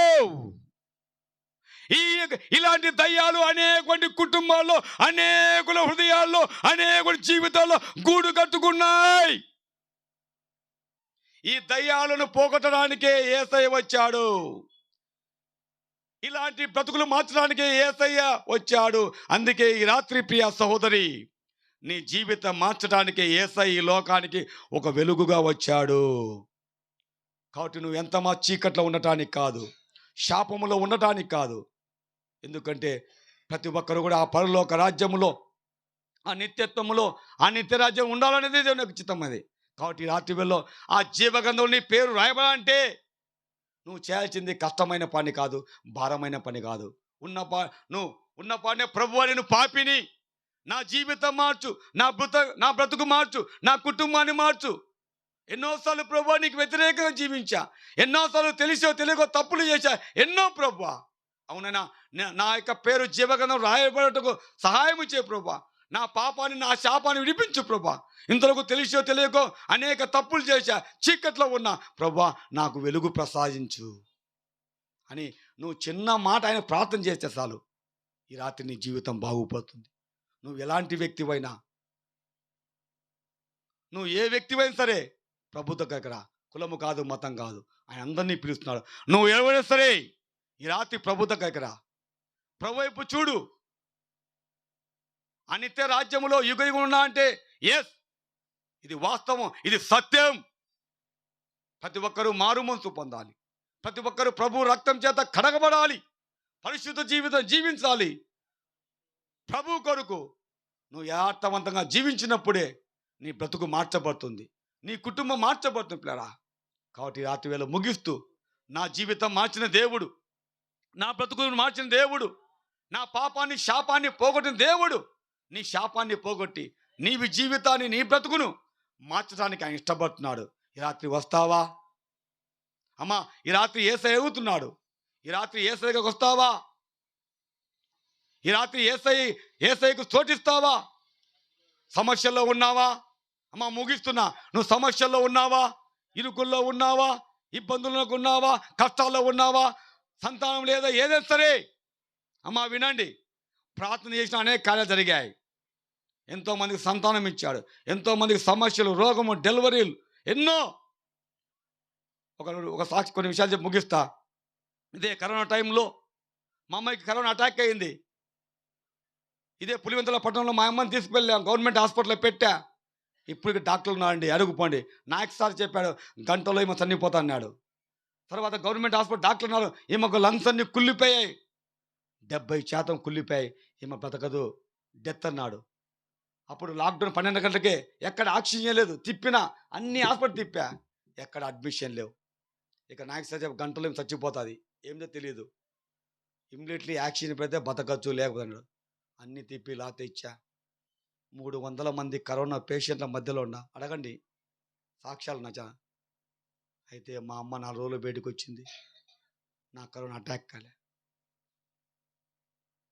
ఇలాంటి దయ్యాలు అనేక కుటుంబాల్లో, అనేకుల హృదయాల్లో, అనేకుల జీవితాల్లో గూడు కట్టుకున్నాయి. ఈ దయ్యాలను పోగొట్టడానికే యేసయ్య వచ్చాడు. ఇలాంటి బ్రతుకులు మార్చడానికే యేసయ్య వచ్చాడు. అందుకే ఈ రాత్రి ప్రియ సహోదరి, నీ జీవితం మార్చడానికే యేసయ్య ఈ లోకానికి ఒక వెలుగుగా వచ్చాడు. కాబట్టి నువ్వు ఎంత మా చీకట్లో ఉండటానికి కాదు, శాపములో ఉండటానికి కాదు. ఎందుకంటే ప్రతి ఒక్కరు కూడా ఆ పరలోక రాజ్యములో, ఆ నిత్యత్వములో, ఆ నిత్యరాజ్యం ఉండాలనేది దేవుని చిత్తం. అది కాబట్టి రాత్రి వేళలో ఆ జీవగంధంలో నీ పేరు రాయబడాలంటే నువ్వు చేయాల్సింది కష్టమైన పని కాదు, భారమైన పని కాదు. నువ్వు ఉన్న పానే ప్రభువా, నేను పాపిని, నా జీవితం మార్చు, నా బ్రతుకు మార్చు, నా కుటుంబాన్ని మార్చు. ఎన్నోసార్లు ప్రభువా నీకు వ్యతిరేకంగా జీవించా, ఎన్నోసార్లు తెలిసో తెలియకో తప్పులు చేశా, ఎన్నో ప్రభువా. అవునైనా నా యొక్క పేరు జీవగంధం రాయబడటకు సహాయం చేయ ప్రభువా. నా పాపాన్ని, నా శాపాన్ని విడిపించు ప్రభా. ఇంతలోకి తెలిసో తెలియకో అనేక తప్పులు చేశా, చీకట్లో ఉన్నా ప్రభా నాకు వెలుగు ప్రసాదించు అని నువ్వు చిన్న మాట ఆయన ప్రార్థన చేస్తే చాలు, ఈ రాత్రి నీ జీవితం బాగుపోతుంది. నువ్వు ఎలాంటి వ్యక్తివైనా, నువ్వు ఏ వ్యక్తివైనా సరే ప్రభు దగ్గర, కులము కాదు, మతం కాదు, ఆయన అందరినీ పిలుస్తున్నాడు. నువ్వు ఎవరైనా సరే ఈ రాత్రి ప్రభు దగ్గర, ప్రభు వైపు చూడు. అనిత్య రాజ్యములో యుగయుగం ఉన్నా అంటే ఎస్, ఇది వాస్తవం, ఇది సత్యం. ప్రతి ఒక్కరూ మారు మనసు పొందాలి, ప్రతి ఒక్కరూ ప్రభు రక్తం చేత కడగబడాలి, పరిశుద్ధ జీవితం జీవించాలి. ప్రభు కొరకు నువ్వు యథార్థవంతంగా జీవించినప్పుడే నీ బ్రతుకు మార్చబడుతుంది, నీ కుటుంబం మార్చబడుతుంది పిల్లరా. కాబట్టి రాత్రి వేళ ముగిస్తూ, నా జీవితం మార్చిన దేవుడు, నా బ్రతుకును మార్చిన దేవుడు, నా పాపాన్ని శాపాన్ని పోగొట్టిన దేవుడు, నీ శాపాన్ని పోగొట్టి నీవి జీవితాన్ని, నీ బ్రతుకును మార్చడానికి ఆయన ఇష్టపడుతున్నాడు. ఈ రాత్రి వస్తావా అమ్మా? ఈ రాత్రి యేసయ్య ఎగుతున్నాడు. ఈ రాత్రి యేసయ్యకు వస్తావా? ఈ రాత్రి యేసయ్యకు చోటిస్తావా? సమస్యల్లో ఉన్నావా అమ్మా? ముగిస్తున్నా. నువ్వు సమస్యల్లో ఉన్నావా? ఇరుకుల్లో ఉన్నావా? ఇబ్బందుల్లో ఉన్నావా? కష్టాల్లో ఉన్నావా? సంతానం లేదా? ఏదైనా సరే అమ్మా వినండి, ప్రార్థన చేసిన అనేక కార్యాలు జరిగాయి. ఎంతోమందికి సంతానం ఇచ్చాడు, ఎంతోమందికి సమస్యలు, రోగము, డెలివరీలు ఎన్నో. ఒక సాక్షి, కొన్ని విషయాలు చెప్పి ముగిస్తా. ఇదే కరోనా టైంలో మా అమ్మాయికి కరోనా అటాక్ అయింది. ఇదే పులివెందుల పట్టణంలో మా అమ్మని తీసుకువెళ్ళాం, గవర్నమెంట్ హాస్పిటల్లో పెట్టా. ఇప్పుడు డాక్టర్లు ఉన్నారండి, అడుగుపోండి. నాకు సార్ చెప్పాడు గంటలో ఈమె చనిపోతా అన్నాడు. తర్వాత గవర్నమెంట్ హాస్పిటల్ డాక్టర్లు ఉన్నారు, ఈమెకు లంగ్స్ అన్ని కుళ్ళిపోయాయి, 70% కుళ్ళిపోయాయి, ఈమె బ్రతకదు, డెత్ అన్నాడు. అప్పుడు లాక్డౌన్ 12 గంటలకే ఎక్కడ ఆక్సిజన్ లేదు, తిప్పినా అన్ని హాస్పిటల్ తిప్పా, ఎక్కడ అడ్మిషన్ లేవు. ఇక నాకు సరే గంటలో ఏం చచ్చిపోతుంది, ఏందో తెలియదు. ఇమ్మీడియట్లీ యాక్సిజన్ పెడితే బతకచ్చు, లేకపోతే అన్ని తిప్పి లాతే ఇచ్చా. 300 మంది కరోనా పేషెంట్ల మధ్యలో ఉన్న అడగండి సాక్ష్యాలు నచ్చ. అయితే మా అమ్మ 4 రోజులు బయటకు వచ్చింది, నా కరోనా అటాక్ కాలే.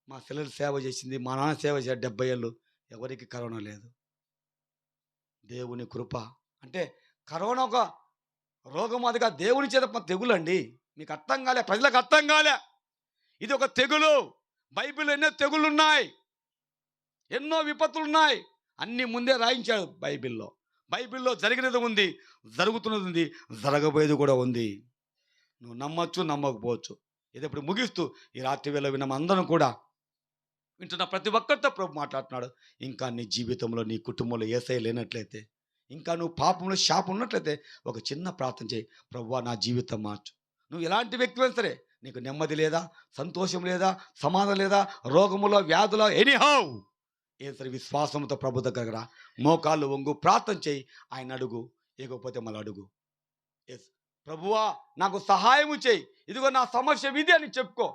మా పిల్లలు సేవ చేసింది, మా నాన్న సేవ చేశారు 70 ఏళ్ళు, ఎవరికి కరోనా లేదు. దేవుని కృప. అంటే కరోనా ఒక రోగం, అదిగా దేవుని చేత తెగులండి. మీకు అర్థం కాలే, ప్రజలకు అర్థం కాలే. ఇది ఒక తెగులు. బైబిల్లో ఎన్నో తెగులు ఉన్నాయి, ఎన్నో విపత్తులు ఉన్నాయి, అన్ని ముందే రాయించాడు బైబిల్లో జరిగినది ఉంది, జరుగుతున్నది ఉంది, జరగబోయేది కూడా ఉంది. నువ్వు నమ్మచ్చు, నమ్మకపోవచ్చు. ఇది ఇప్పుడు ముగిస్తూ ఈ రాత్రి వేళ విన్న అందరం కూడా వింటున్న ప్రతి ఒక్కరితో ప్రభు మాట్లాడుతున్నాడు. ఇంకా నీ జీవితంలో, నీ కుటుంబంలో యేసయ్య లేనట్లయితే, ఇంకా నువ్వు పాపంలో శాపం ఉన్నట్లయితే ఒక చిన్న ప్రార్థన చేయి. ప్రభువా, నా జీవితం మార్చు. నువ్వు ఎలాంటి వ్యక్తివైనా సరే, నీకు నెమ్మది లేదా, సంతోషం లేదా, సమాధానం లేదా, రోగములో, వ్యాధులో, ఎనీహౌ ఏసరి విశ్వాసంతో ప్రభు దగ్గర రా, మోకాళ్ళు వంగు, ప్రార్థన చేయి, ఆయన అడుగు, ఏకపోతే మళ్ళీ అడుగు. ఎస్ ప్రభువా, నాకు సహాయము చేయి, ఇదిగో నా సమస్య ఇది అని చెప్పుకో.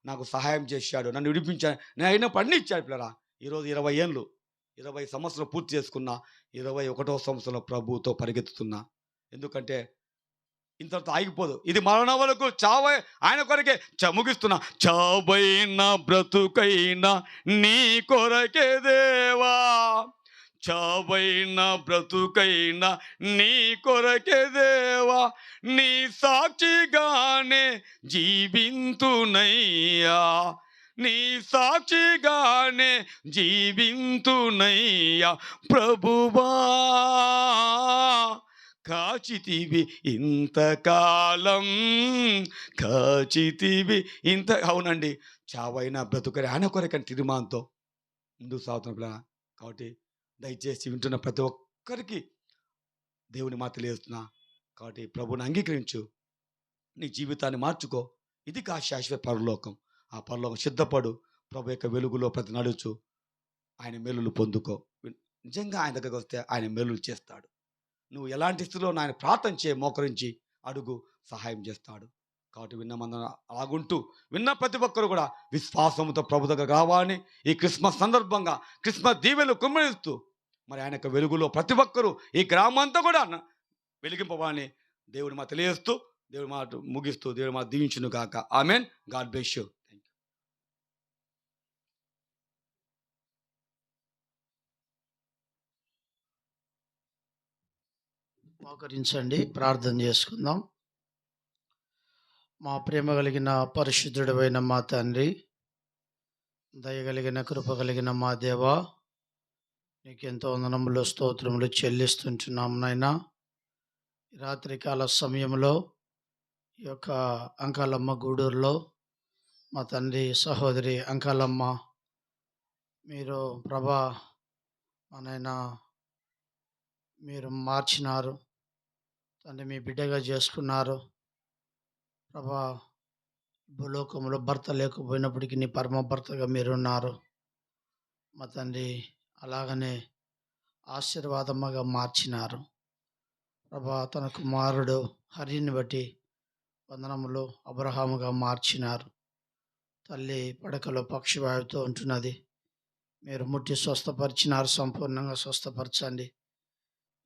నాకు సహాయం చేశాడు, నన్ను విడిపించాడు, నేను అయినప్పుడు అన్నీ ఇచ్చాడు. పిల్లరా, ఈరోజు 20 ఏళ్ళు, 20 సంవత్సరాలు పూర్తి చేసుకున్నా, 21వ సంవత్సరంలో ప్రభువుతో పరిగెత్తుతున్నా. ఎందుకంటే ఇంతటితో ఆగిపోదు, ఇది మరణ వరకు చావై ఆయన కొరకే ముగిస్తున్నా. చావైనా బ్రతుకైనా నీ కొరకే దేవా, చావైనా బ్రతుకైనా నీ కొరకే దేవా, నీ సాక్షిగానే జీవింతునయ్యా, నీ సాక్షిగానే జీవింతునయ్యా ప్రభువా. కాచితివి ఇంతకాలం, కాచితివి ఇంత. అవునండి, చావైనా బ్రతుకరి ఆయన కొరకని తీర్మానంతో ముందుకు సాగుతున్న పిల్ల. కాబట్టి దయచేసి వింటున్న ప్రతి ఒక్కరికి దేవుని మాట తెలియజేస్తున్నా. కాబట్టి ప్రభుని అంగీకరించు, నీ జీవితాన్ని మార్చుకో. ఇది శాశ్వత పరలోకం. ఆ పరలోకం సిద్ధపడు, ప్రభు యొక్క వెలుగులో ప్రతి నడుచు, ఆయన మేలులు పొందుకో. నిజంగా ఆయన దగ్గరికి వస్తే ఆయన మేలులు చేస్తాడు. నువ్వు ఎలాంటి స్థితిలో ఆయన ప్రార్థన చేయ, మోకరించి అడుగు, సహాయం చేస్తాడు. కాబట్టి విన్నమందరం అలాగుంటూ విన్న ప్రతి ఒక్కరు కూడా విశ్వాసంతో ప్రభు దగ్గర కావాలని ఈ క్రిస్మస్ సందర్భంగా క్రిస్మస్ దీవెలు కుమ్మరిస్తూ మరి ఆయన యొక్క వెలుగులో ప్రతి ఒక్కరూ ఈ గ్రామంతా కూడా వెలిగింపవాలని దేవుడి మాట తెలియజేస్తూ, దేవుడి మాట ముగిస్తూ, దేవుడి మాట దీవించును కాక. ఆమెన్. God bless you. మోకరించండి, ప్రార్థన చేసుకుందాం. మా ప్రేమ కలిగిన పరిశుద్ధుడైన మా తండ్రి, దయగలిగిన కృప కలిగిన మా దేవా, నీకెంతో వందనములు, స్తోత్రములు చెల్లిస్తుంటున్నాం నాయనా. ఈ రాత్రికాల సమయంలో ఈ యొక్క అంకాలమ్మ గూడూరులో మా తండ్రి సహోదరి అంకాలమ్మ, మీరు ప్రభా మా నాయనా మీరు మార్చినారు తండ్రి, మీ బిడ్డగా చేసుకున్నారు ప్రభా. భూలోకంలో భర్త లేకపోయినప్పటికీ నీ పరమ భర్తగా మీరున్నారు మా తండ్రి. అలాగనే ఆశీర్వాదమ్మగా మార్చినారు ప్రభా. తన కుమారుడు హరిని బట్టి వందనములు అబ్రహాముగా మార్చినారు తల్లి. పడకలో పక్షివాయువుతో ఉంటున్నది, మీరు ముట్టి స్వస్థపరిచినారు, సంపూర్ణంగా స్వస్థపరచండి.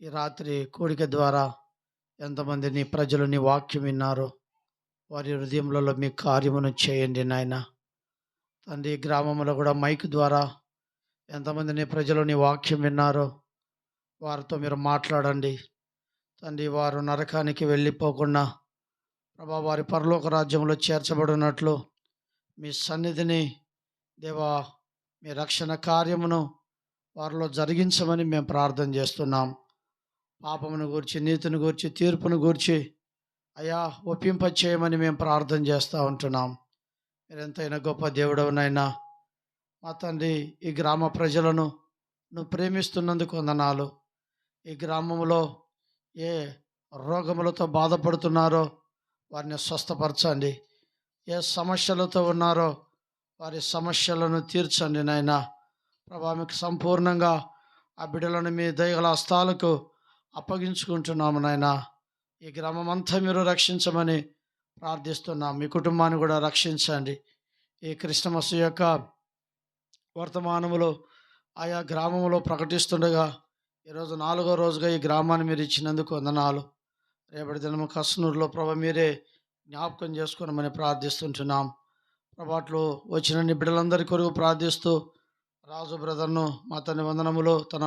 ఈ రాత్రి కూడిక ద్వారా ఎంతమంది నీ ప్రజలు నీ వాక్యం విన్నారో వారి హృదయములలో మీ కార్యమును చేయండి నాయన తండ్రి. గ్రామంలో కూడా మైక్ ద్వారా ఎంతమంది నీ ప్రజలు నీ వాక్యం విన్నారో వారితో మీరు మాట్లాడండి తండ్రి. వారు నరకానికి వెళ్ళిపోకుండా ప్రభా వారి పరలోక రాజ్యంలో చేర్చబడినట్లు మీ సన్నిధిని దేవా, మీ రక్షణ కార్యమును వారిలో జరిగించమని మేము ప్రార్థన చేస్తున్నాం. పాపమును గూర్చి, నీతిని గూర్చి, తీర్పును గూర్చి అయ్యా ఒప్పింప చేయమని మేము ప్రార్థన చేస్తూ ఉంటున్నాం. మీరు ఎంతైనా గొప్ప దేవుడవునైనా మా తండ్రి. ఈ గ్రామ ప్రజలను నువ్వు ప్రేమిస్తున్నందుకు వందనాలు. ఈ గ్రామంలో ఏ రోగములతో బాధపడుతున్నారో వారిని స్వస్థపరచండి. ఏ సమస్యలతో ఉన్నారో వారి సమస్యలను తీర్చండి నాయనా ప్రభా. మీకు సంపూర్ణంగా ఆ బిడ్డలను మీ దయగల హస్తాలకు అప్పగించుకుంటున్నాము నాయన. ఈ గ్రామం అంతా మీరు రక్షించమని ప్రార్థిస్తున్నాం. మీ కుటుంబాన్ని కూడా రక్షించండి. ఈ క్రిస్టమస్ యొక్క వర్తమానములో ఆయా గ్రామంలో ప్రకటిస్తుండగా ఈరోజు 4వ రోజుగా ఈ గ్రామాన్ని మీరు ఇచ్చినందుకు వందనాలు. రేపటి దినము కస్నూరులో ప్రభు మీరే జ్ఞాపకం చేసుకోనమని ప్రార్థిస్తుంటున్నాం. ప్రభాట్లో వచ్చిన నీ బిడ్డలందరి కొరకు ప్రార్థిస్తూ రాజు బ్రదర్ను మా తండ్రి వందనములు, తన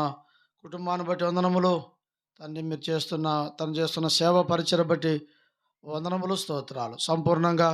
కుటుంబాన్ని బట్టి వందనములు, తండ్రి మీరు తను చేస్తున్న సేవ పరిచయం బట్టి వందనములు, స్తోత్రాలు. సంపూర్ణంగా